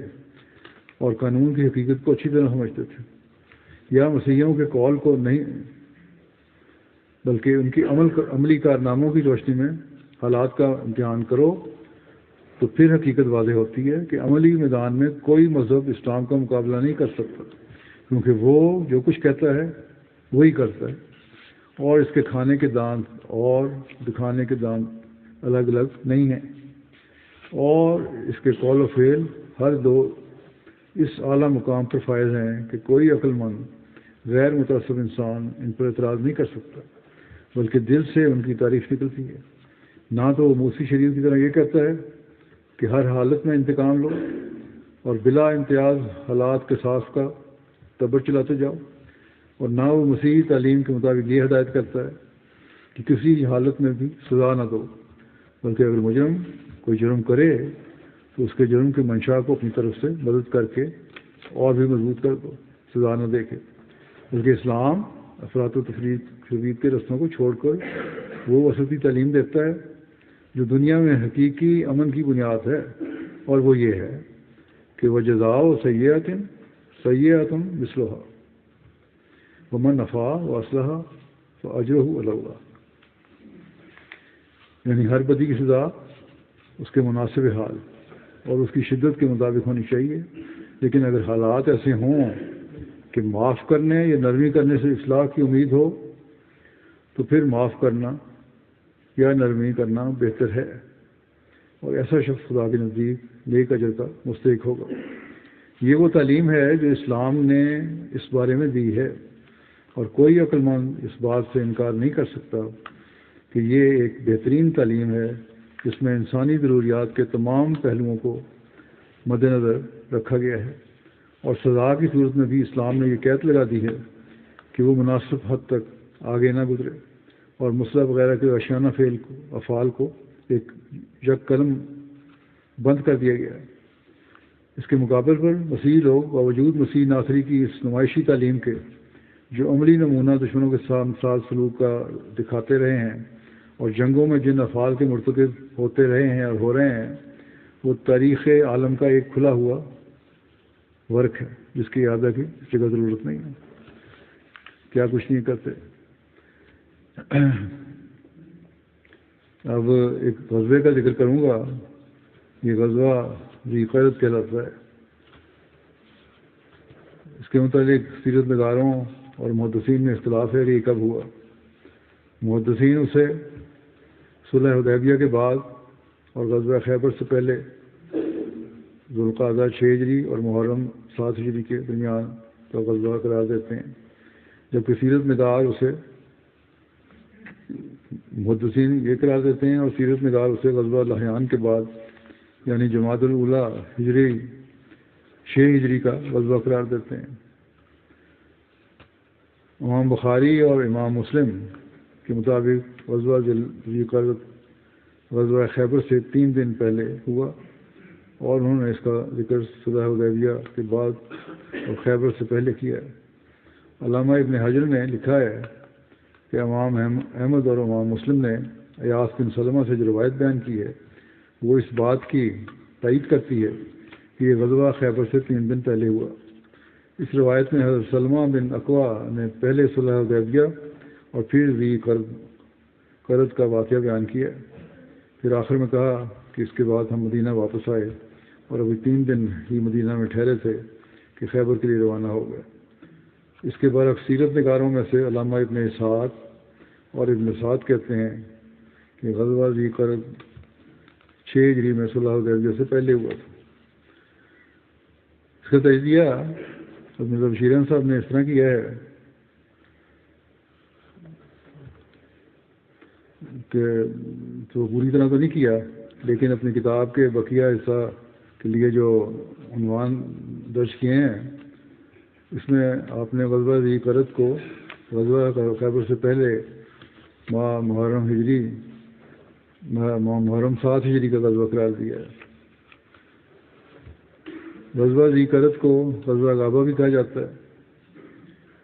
اور قانون کی حقیقت کو اچھی طرح سمجھتے تھے، یا مسیحیوں کے قول کو نہیں بلکہ ان کی عملی کارناموں کی روشنی میں حالات کا امتحان کرو، تو پھر حقیقت واضح ہوتی ہے کہ عملی میدان میں کوئی مذہب اسلام کا مقابلہ نہیں کر سکتا، کیونکہ وہ جو کچھ کہتا ہے وہی کرتا ہے، اور اس کے کھانے کے دانت اور دکھانے کے دانت الگ الگ نہیں ہیں، اور اس کے قول و فعل ہر دو اس اعلیٰ مقام پر فائز ہیں کہ کوئی عقل مند غیر متعصب انسان ان پر اعتراض نہیں کر سکتا، بلکہ دل سے ان کی تعریف نکلتی ہے۔ نہ تو وہ موسی شریف کی طرح یہ کہتا ہے کہ ہر حالت میں انتقام لو اور بلا امتیاز حالات کے قصاص کا تبر چلاتے جاؤ، اور نہ وہ مسیحی تعلیم کے مطابق یہ ہدایت کرتا ہے کہ کسی حالت میں بھی سزا نہ دو، بلکہ اگر مجرم کوئی جرم کرے تو اس کے جرم کی منشا کو اپنی طرف سے مدد کر کے اور بھی مضبوط کر دو، سزا نہ دے کے۔ بلکہ اسلام افراط و تفریط کے رستوں کو چھوڑ کر وہ وسطی تعلیم دیتا ہے جو دنیا میں حقیقی امن کی بنیاد ہے، اور وہ یہ ہے کہ وہ جزاء سیئۃ مثلھا ومن عفا واصلح فاجرہ علی اللہ، یعنی ہر بدی کی سزا اس کے مناسب حال اور اس کی شدت کے مطابق ہونی چاہیے، لیکن اگر حالات ایسے ہوں کہ معاف کرنے یا نرمی کرنے سے اصلاح کی امید ہو تو پھر معاف کرنا یا نرمی کرنا بہتر ہے، اور ایسا شخص خدا کے نزدیک نیک اجر کا مستحق ہوگا۔ یہ وہ تعلیم ہے جو اسلام نے اس بارے میں دی ہے، اور کوئی عقل مند اس بات سے انکار نہیں کر سکتا کہ یہ ایک بہترین تعلیم ہے جس میں انسانی ضروریات کے تمام پہلوؤں کو مد نظر رکھا گیا ہے، اور سزا کی صورت میں بھی اسلام نے یہ قید لگا دی ہے کہ وہ مناسب حد تک آگے نہ گزرے، اور مسلح وغیرہ کے اشیانہ افعال کو ایک یک قلم بند کر دیا گیا ہے۔ اس کے مقابل پر مسیحی لوگ باوجود مسیح ناصری کی اس نمائشی تعلیم کے، جو عملی نمونہ دشمنوں کے ساتھ سلوک کا دکھاتے رہے ہیں اور جنگوں میں جن افعال کے مرتکب ہوتے رہے ہیں اور ہو رہے ہیں، وہ تاریخ عالم کا ایک کھلا ہوا ورک ہے جس کی اعادہ کی جگہ ضرورت نہیں ہے۔ کیا کچھ نہیں کرتے۔ اب ایک غزوے کا ذکر کروں گا، یہ غزوہ ذی قرد کہلاتا ہے۔ اس کے متعلق سیرت نگاروں اور محدثین میں اختلاف ہے کہ یہ کب ہوا۔ محدثین اسے صلح حدیبیہ کے بعد اور غزوہ خیبر سے پہلے ذوالقعدہ 6 ہجری اور محرم 7 ہجری کے درمیان کا غزوہ قرار دیتے ہیں، جبکہ سیرت نگار اسے محدثین یہ قرار دیتے ہیں اور سیرت نگار اسے غزوہ لحیان کے بعد یعنی جمادی الاولیٰ ہجری 6 ہجری کا غزوہ قرار دیتے ہیں۔ امام بخاری اور امام مسلم کے مطابق غزوہ ذی قرد غزوہ خیبر سے 3 دن پہلے ہوا، اور انہوں نے اس کا ذکر صلح حدیبیہ کے بعد اور خیبر سے پہلے کیا ہے۔ علامہ ابن حجر نے لکھا ہے کہ امام احمد اور امام مسلم نے ایاس بن سلمہ سے جو روایت بیان کی ہے وہ اس بات کی تائید کرتی ہے کہ یہ غزوہ خیبر سے 3 دن پہلے ہوا۔ اس روایت میں حضرت سلمہ بن اکوا نے پہلے صلح حدیبیہ اور پھر ذی قرد کا واقعہ بیان کیا، پھر آخر میں کہا کہ اس کے بعد ہم مدینہ واپس آئے اور ابھی 3 دن ہی مدینہ میں ٹھہرے تھے کہ خیبر کے لیے روانہ ہو گئے۔ اس کے برعکس سیرت نگاروں میں سے علامہ ابن اسحاق اور ابن سعد کہتے ہیں کہ غزوہ ذی قرد 6 ہجری میں صلح حدیبیہ سے پہلے ہوا تھا۔ اس کا تجزیہ ابن بشیران صاحب نے اس طرح کیا ہے کہ تو پوری طرح تو نہیں کیا، لیکن اپنی کتاب کے بقیہ حصہ کے لیے جو عنوان درج کیے ہیں اس میں آپ نے غزوہ ذی قرد کو غزوہ خیبر سے پہلے ماہ محرم ہجری محرم 7 ہجری کا غزوہ قرار دیا ہے۔ غزوہ ذی قرد کو غزوہ غابہ بھی کہا جاتا ہے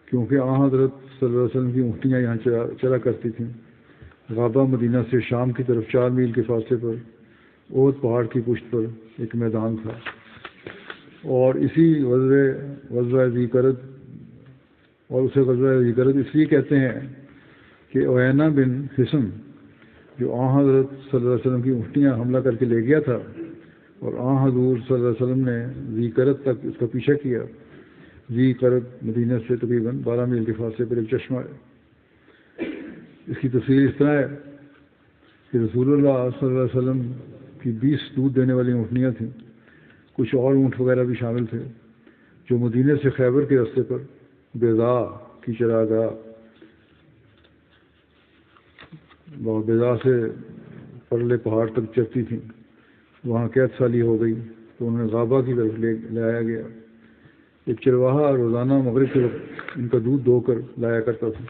کیونکہ حضرت صلی اللہ علیہ وسلم کی اونٹیاں یہاں چرا کرتی تھیں۔ غابہ مدینہ سے شام کی طرف 4 میل کے فاصلے پر احد پہاڑ کی پشت پر ایک میدان تھا، اور اسی غزوہ ذی قرد اور اسے غزوہ ذی قرد اس لیے کہتے ہیں کہ عیینہ بن حصن جو حضرت صلی اللہ علیہ وسلم کی اونٹیاں حملہ کر کے لے گیا تھا، اور حضور صلی اللہ علیہ وسلم نے ذی قرد تک اس کا پیچھا کیا۔ ذی قرد مدینہ سے تقریباً 12 میل کے فاصلے پر ایک چشمہ ہے۔ اس کی تفصیل اس طرح ہے کہ رسول اللہ صلی اللہ علیہ وسلم کی 20 دودھ دینے والی اونٹنیاں تھیں، کچھ اور اونٹ وغیرہ بھی شامل تھے جو مدینہ سے خیبر کے راستے پر بیضاء کی چراگاہ بیضاء سے پرلے پہاڑ تک چرتی تھیں۔ وہاں قید سالی ہو گئی تو انہیں غابہ کی طرف لے آیا گیا۔ ایک چرواہا روزانہ مغرب کے وقت ان کا دودھ دو کر لایا کرتا تھا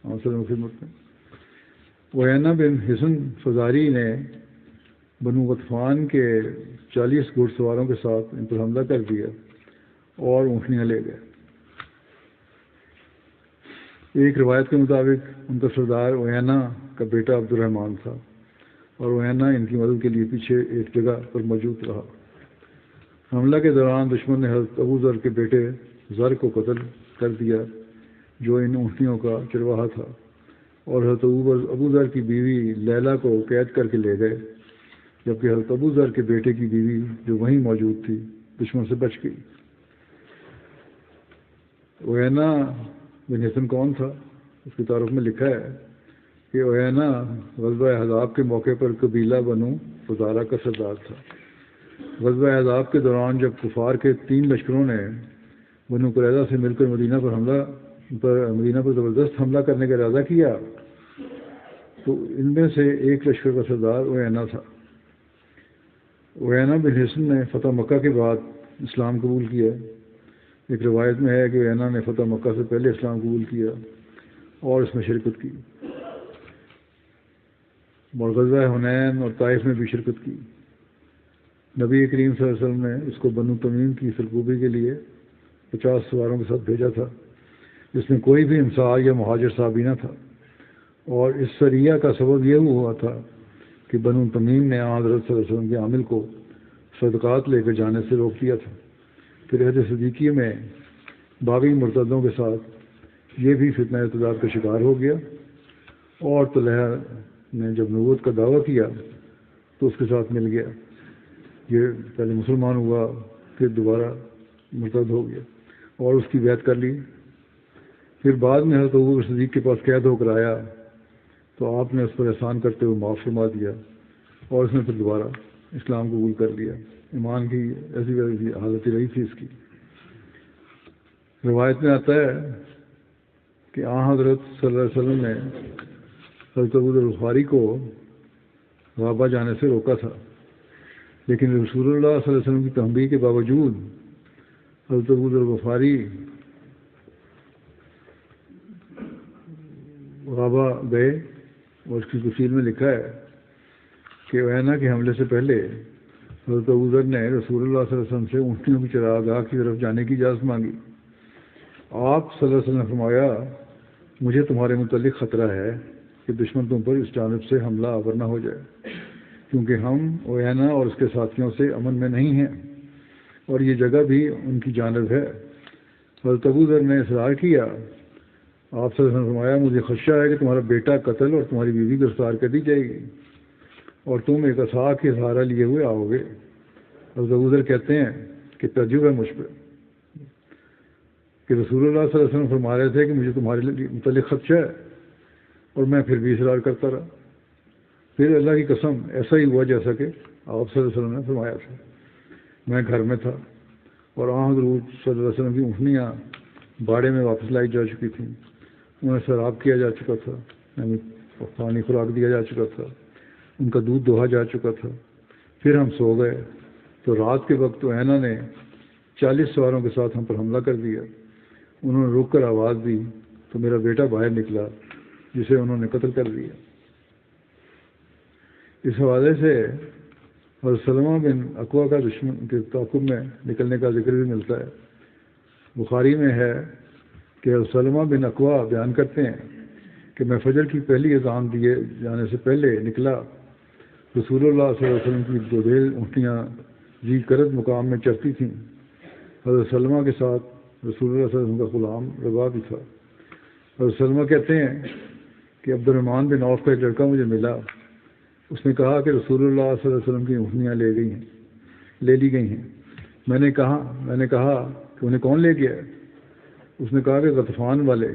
وسلم خدمت میں۔ عیینہ بن حصن فزاری نے بنو غطفان کے 40 گھوڑ سواروں کے ساتھ ان پر حملہ کر دیا اور اونٹنیاں لے گئے۔ ایک روایت کے مطابق ان کا سردار عیینہ کا بیٹا عبد الرحمن تھا، اور عیینہ ان کی مدد کے لیے پیچھے ایک جگہ پر موجود رہا۔ حملہ کے دوران دشمن نے حضرت ابو ذر کے بیٹے ذر کو قتل کر دیا جو ان اونٹنیوں کا چرواہا تھا، اور حضرت ابو ذر کی بیوی لیلہ کو قید کر کے لے گئے، جبکہ حضرت ابو ذر کے بیٹے کی بیوی جو وہیں موجود تھی دشمن سے بچ گئی۔ عیینہ بن حصن کون تھا؟ اس کے تعارف میں لکھا ہے کہ عیینہ غزوہ احزاب کے موقع پر قبیلہ بنو فزارہ کا سردار تھا۔ غزوہ احزاب کے دوران جب کفار کے 3 لشکروں نے بنو قریظہ سے مل کر مدینہ پر زبردست حملہ کرنے کا ارادہ کیا تو ان میں سے ایک لشکر کا سردار عیینہ تھا۔ عیینہ بن حصن نے فتح مکہ کے بعد اسلام قبول کیا۔ ایک روایت میں ہے کہ عیینہ نے فتح مکہ سے پہلے اسلام قبول کیا اور اس میں شرکت کی، اور غزوہ حنین اور طائف میں بھی شرکت کی۔ نبی کریم صلی اللہ علیہ وسلم نے اس کو بنو تمیم کی سرکوبی کے لیے 50 سواروں کے ساتھ بھیجا تھا، جس میں کوئی بھی انصار یا مہاجر صحابی نہ تھا، اور اس سریہ کا سبب یہ ہوا تھا کہ بنو تمیم نے حضرت صلی اللہ علیہ وسلم کے عامل کو صدقات لے کر جانے سے روک دیا تھا۔ پھر عہد صدیقیہ میں باغی مرتدوں کے ساتھ یہ بھی فتنہ ارتداد کا شکار ہو گیا، اور طلحہ نے جب نبوت کا دعویٰ کیا تو اس کے ساتھ مل گیا۔ یہ پہلے مسلمان ہوا، پھر دوبارہ مرتد ہو گیا اور اس کی بیعت کر لی۔ پھر بعد میں حضرت ابوبکر صدیق کے پاس قید ہو کر آیا تو آپ نے اس پر احسان کرتے ہوئے معاف فرما دیا، اور اس نے پھر دوبارہ اسلام قبول کر لیا۔ ایمان کی ایسی حالت رہی تھی اس کی۔ روایت میں آتا ہے کہ حضرت صلی اللہ علیہ وسلم نے حضرت ابو ذر غفاری کو غابہ جانے سے روکا تھا، لیکن رسول اللہ صلی اللہ علیہ وسلم کی تنبیہ کے باوجود حضرت ابو ذر غفاری غابہ گئے، اور اس کی تفصیل میں لکھا ہے کہ عیینہ کے حملے سے پہلے حضرت ابو ذر نے رسول اللہ صلی اللہ علیہ وسلم سے اونٹنیوں کی چراگاہ کی طرف جانے کی اجازت مانگی۔ آپ صلی اللہ علیہ وسلم نے فرمایا، مجھے تمہارے متعلق خطرہ ہے کہ دشمن تم پر اس جانب سے حملہ آور نہ ہو جائے، کیونکہ ہم عیینہ اور اس کے ساتھیوں سے امن میں نہیں ہیں، اور یہ جگہ بھی ان کی جانب ہے۔ حضرت ابو ذر نے اصرار کیا۔ آپ صلی اللہ علیہ وسلم نے فرمایا، مجھے خدشہ ہے کہ تمہارا بیٹا قتل اور تمہاری بیوی گرفتار کر دی جائے گی، اور تم ایک عصا کے سہارا لیے ہوئے آؤ گے۔ حضرت ابو ذر کہتے ہیں کہ تعجب ہے مجھ پہ کہ رسول اللہ صلی اللہ علیہ وسلم فرما رہے تھے کہ مجھے تمہارے متعلق خدشہ ہے، اور میں پھر بھی اصرار کرتا رہا۔ پھر اللہ کی قسم ایسا ہی ہوا جیسا کہ آپ صلی اللہ علیہ وسلم نے فرمایا تھا۔ میں گھر میں تھا، اور حضرت صلی اللہ علیہ وسلم کی اونٹنیاں باڑے میں واپس لائی جا چکی تھیں، انہیں سیراب کیا جا چکا تھا، یعنی اور پانی خوراک دیا جا چکا تھا، ان کا دودھ دوہا جا چکا تھا۔ پھر ہم سو گئے تو رات کے وقت عینہ نے 40 سواروں کے ساتھ ہم پر حملہ کر دیا۔ انہوں نے رک کر آواز دی تو میرا بیٹا باہر نکلا جسے انہوں نے قتل کر دیا۔ اس حوالے سے حضرت سلمہ بن اکوع کا دشمن کے تعاقب میں نکلنے کا ذکر بھی ملتا ہے۔ بخاری میں ہے کہ حضرت سلمہ بن اکوع بیان کرتے ہیں کہ میں فجر کی پہلی اذان دیے جانے سے پہلے نکلا۔ رسول اللہ صلی اللہ علیہ وسلم کی دوبیل اونٹیاں جی کرد مقام میں چرتی تھیں۔ حضرت سلمہ کے ساتھ رسول اللہ صلی اللہ علیہ وسلم کا غلام رباح بھی تھا۔ حضرت سلمہ کہتے ہیں کہ عبد الرحمن بن عوف کا ایک لڑکا مجھے ملا۔ اس نے کہا کہ رسول اللہ صلی اللہ علیہ وسلم کی اونٹیاں لے لی گئی ہیں۔ میں نے کہا کہ انہیں کون لے گیا ہے؟ اس نے کہا کہ غطفان والے۔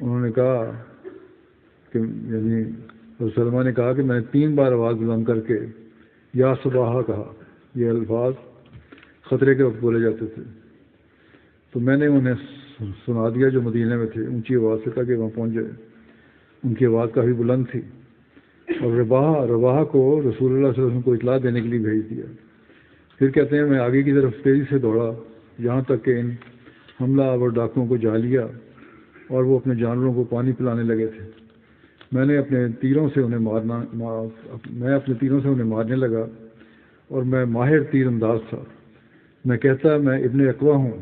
انہوں نے کہا کہ یعنی حضرت سلمہ نے کہا کہ میں نے 3 بار آواز بلند کر کے یا صباحہ کہا۔ یہ الفاظ خطرے کے وقت بولے جاتے تھے۔ تو میں نے انہیں سنا دیا جو مدینہ میں تھے، اونچی آواز سے تاکہ وہاں پہنچ جائے۔ ان کی آواز کافی بلند تھی۔ اور رباح کو رسول اللہ صلی اللہ علیہ وسلم کو اطلاع دینے کے لیے بھیج دیا۔ پھر کہتے ہیں میں آگے کی طرف تیزی سے دوڑا یہاں تک کہ ان حملہ آور ڈاکوؤں کو جا لیا اور وہ اپنے جانوروں کو پانی پلانے لگے تھے۔ میں اپنے تیروں سے انہیں مارنے لگا اور میں ماہر تیر انداز تھا۔ میں کہتا میں ابن اقوا ہوں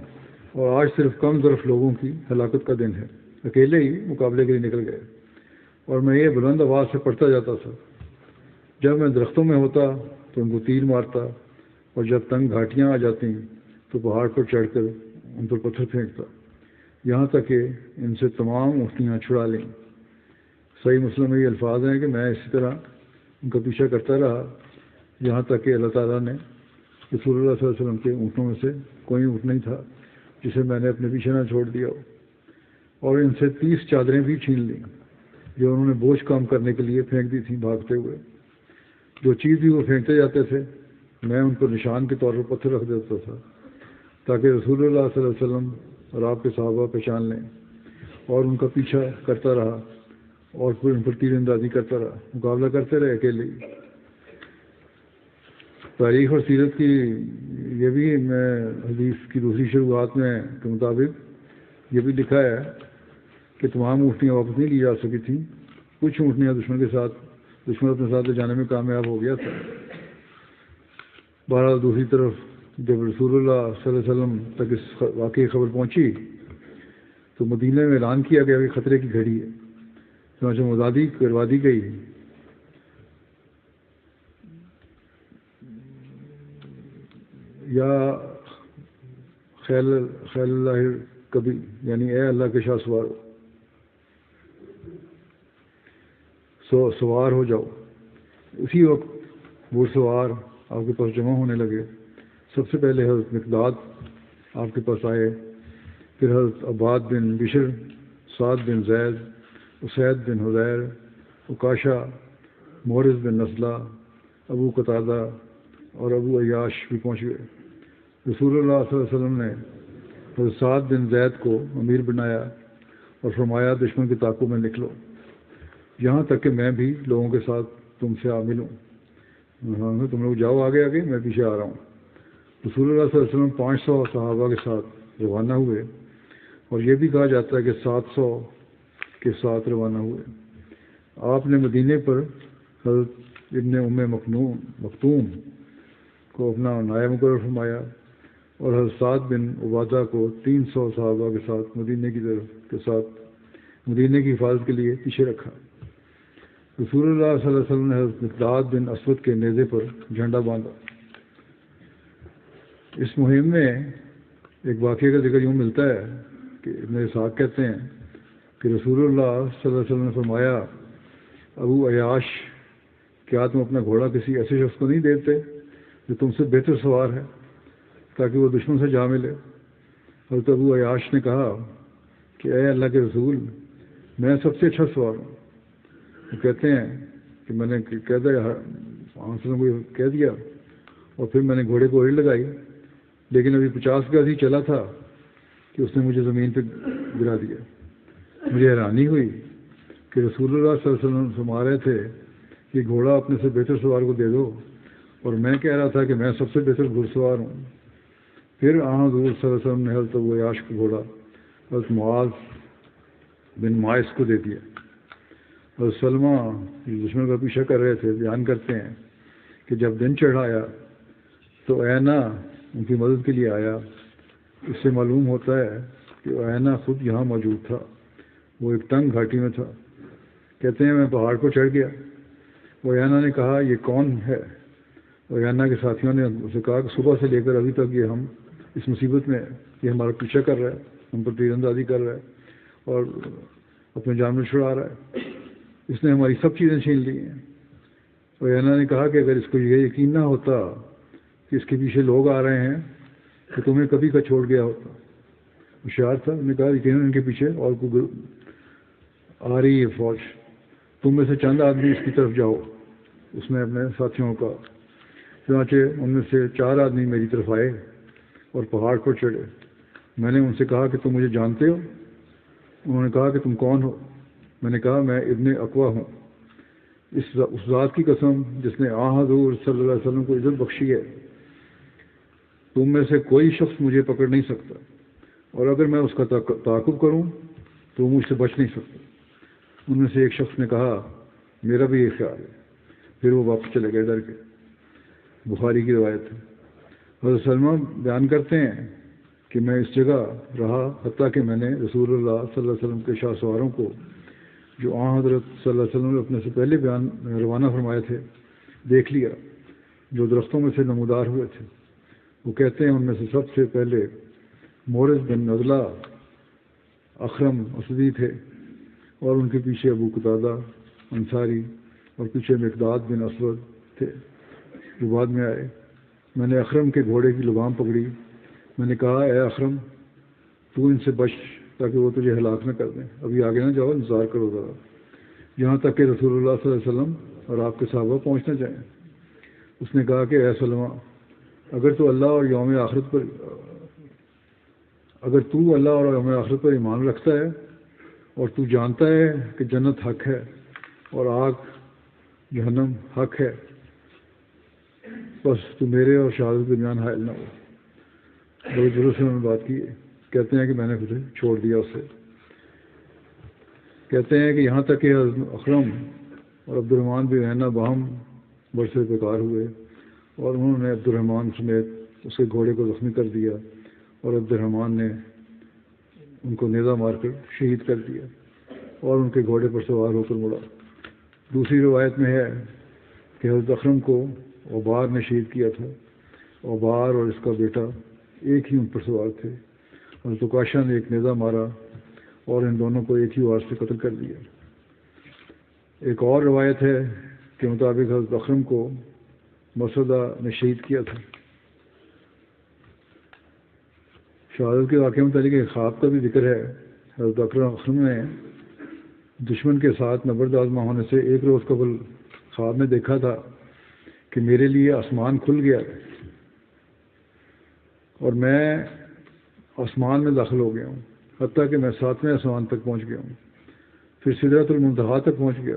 اور آج صرف کم ظرف لوگوں کی ہلاکت کا دن ہے۔ اکیلے ہی مقابلے کے لیے نکل گئے اور میں یہ بلند آواز سے پڑھتا جاتا تھا۔ جب میں درختوں میں ہوتا تو ان کو تیر مارتا اور جب تنگ گھاٹیاں آ جاتی تو پہاڑ پر چڑھ کر ان پر پتھر پھینکتا یہاں تک کہ ان سے تمام اونٹیاں چھڑا لیں۔ صحیح مسلم میں یہ الفاظ ہیں کہ میں اسی طرح ان کا پیچھا کرتا رہا یہاں تک کہ اللہ تعالیٰ نے رسول اللہ صلی اللہ علیہ وسلم کے اونٹوں میں سے کوئی اونٹ نہیں تھا جسے میں نے اپنے پیچھے نہ چھوڑ دیا ہو، اور ان سے 30 چادریں بھی چھین لیں جو انہوں نے بوجھ کام کرنے کے لیے پھینک دی تھیں بھاگتے ہوئے۔ جو چیز بھی وہ پھینکتے جاتے تھے میں ان کو نشان کے طور پر پتھر رکھ دیتا تھا تاکہ رسول اللہ صلی اللہ علیہ وسلم اور آپ کے صحابہ پہچان لیں، اور ان کا پیچھا کرتا رہا اور پھر ان پر تیر اندازی کرتا رہا، مقابلہ کرتے رہے اکیلے ہی۔ تاریخ اور سیرت کی یہ بھی میں حدیث کی دوسری شروعات میں کے مطابق یہ بھی لکھا ہے کہ تمام اونٹیاں واپس نہیں لی جا سکی تھیں، کچھ اونٹیاں دشمن اپنے ساتھ لے جانے میں کامیاب ہو گیا تھا۔ بہرحال دوسری طرف جب رسول اللہ صلی اللہ علیہ وسلم تک اس واقعی خبر پہنچی تو مدینہ میں اعلان کیا گیا کہ خطرے کی گھڑی ہے، چنانچہ مزادی کروا دی گئی۔ یا خیل اللہ کبھی، یعنی اے اللہ کے شاہ سوار ہو جاؤ۔ اسی وقت وہ سوار آپ کے پاس جمع ہونے لگے۔ سب سے پہلے حضرت مقداد آپ کے پاس آئے، پھر حضرت عباد بن بشر، سعد بن زید، اسید بن حضیر، عکاشہ، مورز بن نسلہ، ابو قتادہ اور ابو عیاش بھی پہنچ گئے۔ رسول اللہ صلی اللہ علیہ وسلم نے حضرت سعد بن زید کو امیر بنایا اور فرمایا دشمن کے تعاقب میں نکلو یہاں تک کہ میں بھی لوگوں کے ساتھ تم سے آ ملوں۔ تم لوگ جاؤ آگے آگے، میں پیچھے آ رہا ہوں۔ رسول اللہ صلی اللہ علیہ وسلم 500 صحابہ کے ساتھ روانہ ہوئے، اور یہ بھی کہا جاتا ہے کہ 700 کے ساتھ روانہ ہوئے۔ آپ نے مدینے پر حضرت ابن مکتوم کو اپنا نائب مقرر فرمایا اور حضرت سعد بن عبادہ کو 300 صحابہ کے ساتھ مدینے کی حفاظت کے لیے پیچھے رکھا۔ رسول اللہ صلی اللہ علیہ وسلم نے حضرت مقداد بن اسود کے نیزے پر جھنڈا باندھا۔ اس مہم میں ایک واقعے کا ذکر یوں ملتا ہے کہ ابن اسحاق کہتے ہیں کہ رسول اللہ صلی اللہ علیہ وسلم نے فرمایا، ابو عیاش کیا تم اپنا گھوڑا کسی ایسے شخص کو نہیں دیتے جو تم سے بہتر سوار ہے تاکہ وہ دشمن سے جا ملے؟ حضرت ابو عیاش نے کہا کہ اے اللہ کے رسول، میں سب سے اچھا سوار ہوں۔ وہ کہتے ہیں کہ میں نے کہہ دیا اور پھر میں نے گھوڑے کو ایڑ لگائی، لیکن ابھی 50 گز ہی چلا تھا کہ اس نے مجھے زمین پہ گرا دیا۔ مجھے حیرانی ہوئی کہ کہ رسول اللہ صلی اللہ علیہ وسلم فرما رہے تھے کہ گھوڑا اپنے سے بہتر سوار کو دے دو، اور میں کہہ رہا تھا کہ میں سب سے بہتر گھڑ سوار ہوں۔ پھر حضور صلی اللہ علیہ وسلم نے حضرت ابو عیاش کا گھوڑا حضرت معاذ بن مائس کو دے دیا۔ حضرت سلمہ جو دشمن کا پیچھا کر رہے تھے بیان کرتے ہیں کہ جب دن چڑھایا تو عینہ ان کی مدد کے لیے آیا۔ اس سے معلوم ہوتا ہے کہ عینہ خود یہاں موجود تھا، وہ ایک تنگ گھاٹی میں تھا۔ کہتے ہیں میں پہاڑ کو چڑھ گیا، وہ عینہ نے کہا یہ کون ہے؟ اور عینہ کے ساتھیوں نے اسے کہا کہ صبح سے لے کر ابھی تک یہ ہم اس مصیبت میں، یہ ہمارا پیچھا کر رہا ہے، ہم پر تیر اندازی کر رہا ہے اور اپنے جانور چھڑا رہا ہے، اس نے ہماری سب چیزیں چھین لی ہیں۔ اور عینہ نے کہا کہ اگر اس کو یہ یقین نہ ہوتا کہ اس کے پیچھے لوگ آ رہے ہیں تو تمہیں کبھی کا چھوڑ گیا ہوتا۔ ہوشیار تھا، انہوں نے کہا یقیناً ان کے پیچھے اور کوئی آ رہی ہے فوج، تم میں سے چند آدمی اس کی طرف جاؤ۔ اس نے اپنے ساتھیوں کا، چنانچہ ان میں سے 4 آدمی میری طرف آئے اور پہاڑ پر چڑھے۔ میں نے ان سے کہا کہ تم مجھے جانتے ہو؟ انہوں نے کہا کہ تم کون ہو؟ میں نے کہا میں ابن اقوا ہوں، اس ذات کی قسم جس نے حضور صلی اللہ علیہ وسلم کو عزت بخشی ہے، تم میں سے کوئی شخص مجھے پکڑ نہیں سکتا، اور اگر میں اس کا تعاقب کروں تو وہ مجھ سے بچ نہیں سکتا۔ ان میں سے ایک شخص نے کہا میرا بھی یہ خیال ہے۔ پھر وہ واپس چلے گئے ڈر کے۔ بخاری کی روایت ہے۔ حضرت سلمہ بیان کرتے ہیں کہ میں اس جگہ رہا حتیٰ کہ میں نے رسول اللہ صلی اللہ علیہ وسلم کے شاہ سواروں کو جو حضرت صلی اللہ علیہ وسلم نے اپنے سے پہلے روانہ فرمائے تھے دیکھ لیا، جو درختوں میں سے نمودار ہوئے تھے۔ وہ کہتے ہیں ان میں سے سب سے پہلے مورز بن نضلہ اخرم اسدی تھے، اور ان کے پیچھے ابو قتادہ انصاری، اور پیچھے مقداد بن اسود تھے جو بعد میں آئے۔ میں نے اخرم کے گھوڑے کی لگام پکڑی۔ میں نے کہا اے اخرم تو ان سے بچ تاکہ وہ تجھے ہلاک نہ کر دیں، ابھی آگے نہ جاؤ، انتظار کرو ذرا یہاں تک کہ رسول اللہ صلی اللہ علیہ وسلم اور آپ کے صحابہ پہنچ نہ جائیں۔ اس نے کہا کہ اے سلمہ اگر تو اللہ اور یوم آخرت پر ایمان رکھتا ہے اور تو جانتا ہے کہ جنت حق ہے اور آگ جہنم حق ہے، بس تو میرے اور شہادت کے درمیان حائل نہ ہو۔ بڑے درست سے انہوں نے بات کی ہے۔ کہتے ہیں کہ میں نے پھر چھوڑ دیا اسے۔ کہتے ہیں کہ یہاں تک کہ اخرم اور عبد الرحمن بن عینہ باہم برسے بیکار ہوئے، اور انہوں نے عبد الرحمن سمیت اس کے گھوڑے کو زخمی کر دیا، اور عبد الرحمن نے ان کو نیزہ مار کر شہید کر دیا اور ان کے گھوڑے پر سوار ہو کر مڑا۔ دوسری روایت میں ہے کہ حضرت اخرم کو عبار نے شہید کیا تھا۔ عبار اور اس کا بیٹا ایک ہی ان پر سوار تھے۔ حضرت عکاشہ نے ایک نیزہ مارا اور ان دونوں کو ایک ہی وار سے قتل کر دیا۔ ایک اور روایت ہے کہ مطابق حضرت اخرم کو مسعودہ نے شہید کیا تھا۔ شہادت کے واقعے متعلق ایک خواب کا بھی ذکر ہے۔ حضرت اخرم نے دشمن کے ساتھ نبرد آزما ہونے سے ایک روز قبل خواب میں دیکھا تھا کہ میرے لیے آسمان کھل گیا ہے اور میں آسمان میں داخل ہو گیا ہوں، حتیٰ کہ میں 7ویں آسمان تک پہنچ گیا ہوں، پھر سدرۃ المنتہا تک پہنچ گیا۔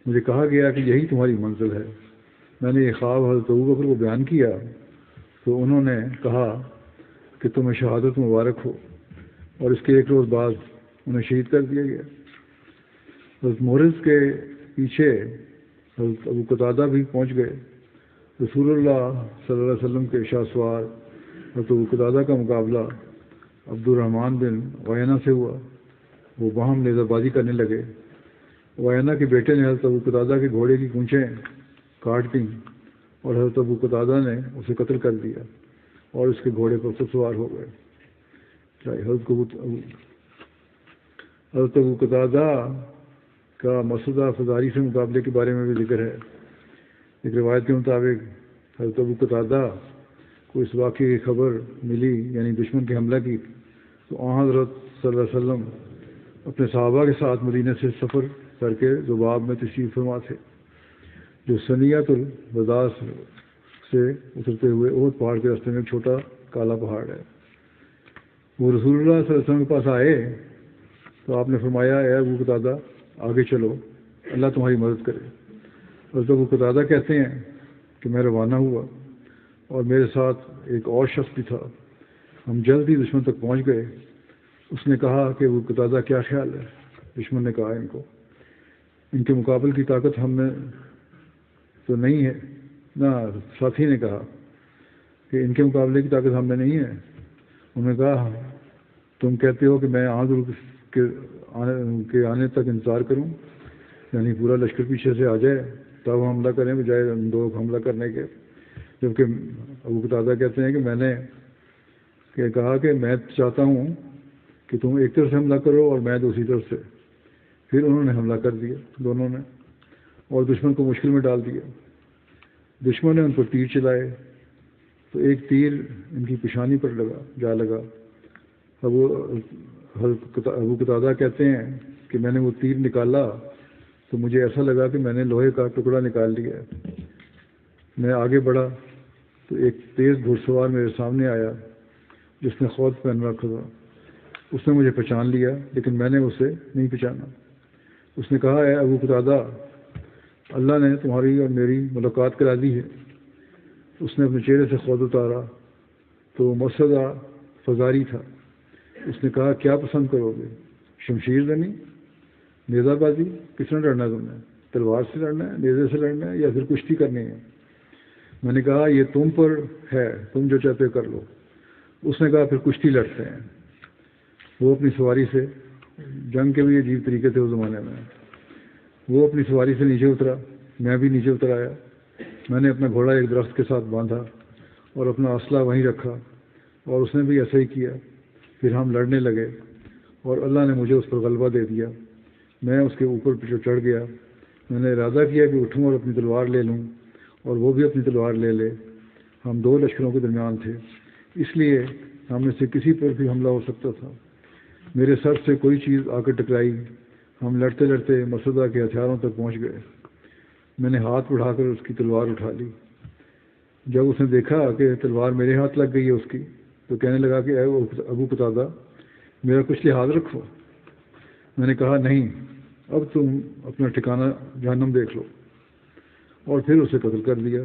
مجھے کہا گیا کہ یہی تمہاری منزل ہے۔ میں نے یہ خواب حضرت ابوبکر کو بیان کیا تو انہوں نے کہا کہ تمہیں شہادت مبارک ہو، اور اس کے ایک روز بعد انہیں شہید کر دیا گیا۔ حضرت مورز کے پیچھے حضرت ابو قتادہ بھی پہنچ گئے۔ رسول اللہ صلی اللہ علیہ وسلم کے شاہ سوار حضرت ابو قتادہ کا مقابلہ عبد الرحمن بن عینہ سے ہوا۔ وہ باہم نیزہ بازی کرنے لگے۔ عینہ کے بیٹے نے حضرت ابو قتادہ کے گھوڑے کی گونچیں کاٹ دیں اور حضرت ابو قتادہ نے اسے قتل کر دیا اور اس کے گھوڑے پر خود سوار ہو گئے۔ حضرت ابو قتادہ کا مسعودہ فزاری سے مقابلے کے بارے میں بھی ذکر ہے۔ ایک روایت کے مطابق حضرت ابو قتادہ کو اس واقعے کی خبر ملی، یعنی دشمن کے حملہ کی، تو حضرت صلی اللہ علیہ وسلم اپنے صحابہ کے ساتھ مدینہ سے سفر کر کے ذباب میں تشریف فرما تھے، جو ثنیۃ الوداع سے اترتے ہوئے احد پہاڑ کے راستے میں ایک چھوٹا کالا پہاڑ ہے۔ وہ رسول اللہ صلی اللہ علیہ وسلم کے پاس آئے تو آپ نے فرمایا اے ابو قتادہ آگے چلو، اللہ تمہاری مدد کرے۔ حضرت ابو قتادہ کہتے ہیں کہ میں روانہ ہوا اور میرے ساتھ ایک اور شخص بھی تھا۔ ہم جلد ہی دشمن تک پہنچ گئے۔ اس نے کہا کہ ابو قتادہ کیا خیال ہے؟ دشمن نے کہا ان کے مقابل کی طاقت ہم میں تو نہیں ہے نہ۔ ساتھی نے کہا کہ ان کے مقابلے کی طاقت ہم میں نہیں ہے۔ انہوں نے کہا تم کہتے ہو کہ میں حضور کے آنے تک انتظار کروں، یعنی پورا لشکر پیچھے سے آ جائے تب ہم حملہ کریں بجائے ہم دو حملہ کرنے کے؟ جبکہ ابو قتادہ کہتے ہیں کہ میں نے کہا کہ میں چاہتا ہوں کہ تم ایک طرف سے حملہ کرو اور میں دوسری طرف سے۔ پھر انہوں نے حملہ کر دیا دونوں نے، اور دشمن کو مشکل میں ڈال دیا۔ دشمن نے ان پر تیر چلائے تو ایک تیر ان کی پیشانی پر جا لگا۔ ابو قتادہ کہتے ہیں کہ میں نے وہ تیر نکالا تو مجھے ایسا لگا کہ میں نے لوہے کا ٹکڑا نکال لیا ہے۔ میں آگے بڑھا تو ایک تیز گھڑ سوار میرے سامنے آیا جس نے خود پہن رکھا تھا۔ اس نے مجھے پہچان لیا لیکن میں نے اسے نہیں پہچانا۔ اس نے کہا اے ابو قتادہ، اللہ نے تمہاری اور میری ملاقات کرا دی ہے۔ اس نے اپنے چہرے سے خود اتارا تو مسودہ فزاری تھا۔ اس نے کہا کیا پسند کرو گے، شمشیر زنی، نیزہ بازی؟ کس نے لڑنا ہے تم نے؟ تلوار سے لڑنا ہے، نیزے سے لڑنا ہے، یا پھر کشتی کرنی ہے؟ میں نے کہا یہ تم پر ہے، تم جو چاہتے کر لو۔ اس نے کہا پھر کشتی لڑتے ہیں۔ وہ اپنی سواری سے، جنگ کے بھی عجیب طریقے تھے اس زمانے میں، وہ اپنی سواری سے نیچے اترا، میں بھی نیچے اتر آیا۔ میں نے اپنا گھوڑا ایک درخت کے ساتھ باندھا اور اپنا اسلحہ وہیں رکھا، اور اس نے بھی ایسا ہی کیا۔ پھر ہم لڑنے لگے اور اللہ نے مجھے اس پر غلبہ دے دیا۔ میں اس کے اوپر چڑھ گیا۔ میں نے ارادہ کیا کہ اٹھوں اور اپنی تلوار لے لوں، اور وہ بھی اپنی تلوار لے لے۔ ہم دو لشکروں کے درمیان تھے، اس لیے ہم میں سے کسی پر بھی حملہ ہو سکتا تھا۔ میرے سر سے کوئی چیز آ کر ٹکرائی۔ ہم لڑتے لڑتے مسودہ کے ہتھیاروں تک پہنچ گئے۔ میں نے ہاتھ بڑھا کر اس کی تلوار اٹھا لی۔ جب اس نے دیکھا کہ تلوار میرے ہاتھ لگ گئی ہے اس کی، تو کہنے لگا کہ اے ابو قتادہ، میرا کچھ لحاظ رکھو۔ میں نے کہا نہیں، اب تم اپنا ٹھکانہ جہنم دیکھ لو۔ اور پھر اسے قتل کر دیا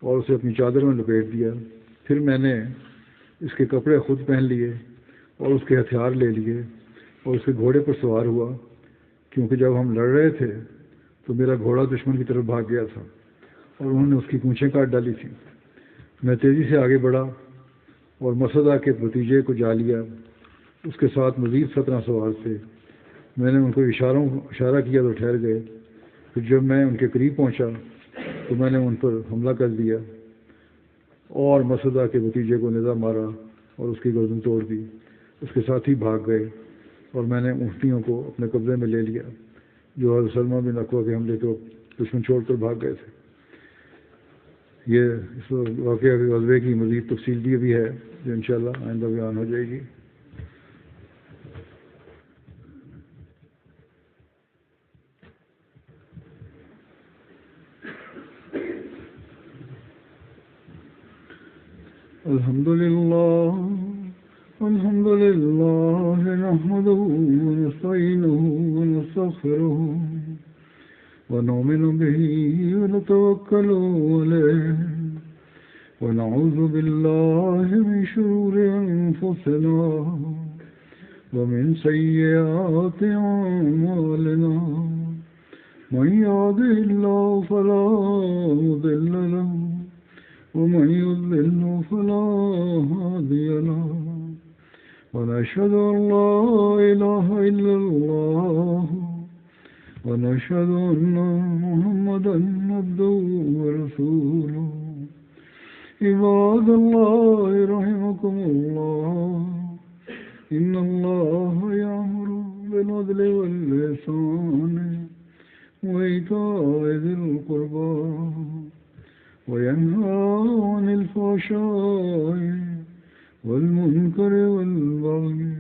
اور اسے اپنی چادر میں لپیٹ دیا۔ پھر میں نے اس کے کپڑے خود پہن لیے اور اس کے ہتھیار لے لیے اور اس کے گھوڑے پر سوار ہوا، کیونکہ جب ہم لڑ رہے تھے تو میرا گھوڑا دشمن کی طرف بھاگ گیا تھا اور انہوں نے اس کی پونچھیں کاٹ ڈالی تھیں۔ میں تیزی سے آگے بڑھا اور مسودہ کے بھتیجے کو جا لیا۔ اس کے ساتھ مزید 17 سوار تھے۔ میں نے ان کو اشارہ کیا تو ٹھہر گئے۔ پھر جب میں ان کے قریب پہنچا تو میں نے ان پر حملہ کر دیا اور مسودہ کے بھتیجے کو نیزہ مارا اور اس کی گردن توڑ دی۔ اس کے ساتھی بھاگ گئے اور میں نے اونٹنیوں کو اپنے قبضے میں لے لیا جو حضرت سلمہ بن اکوع کے حملے کو دشمن چھوڑ کر بھاگ گئے تھے۔ یہ اس واقعہ کے غزوے کی مزید تفصیل بھی ہے جو انشاءاللہ آئندہ بیان ہو جائے گی۔ الحمد لله نحمده ونستعينه ونستغفره ونؤمن به ونتوكل عليه ونعوذ بالله من شرور أنفسنا ومن سيئات أعمالنا من يهده الله فلا مضل له ومن يضلل فلا هادي له ونشهد أن لا إله إلا الله ونشهد أن محمدا عبده ورسوله عباد الله رحمكم الله إن الله يأمر بالعدل والإحسان وإيتاء ذي القربى وينهى عن الفحشاء والمنكر والبغي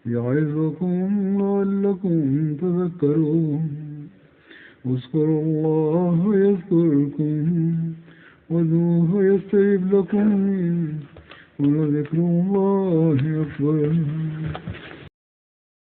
يعظكم لعلكم تذكرون اذكروا الله يذكركم وادعوه يستجب لكم ولذكر الله أكبر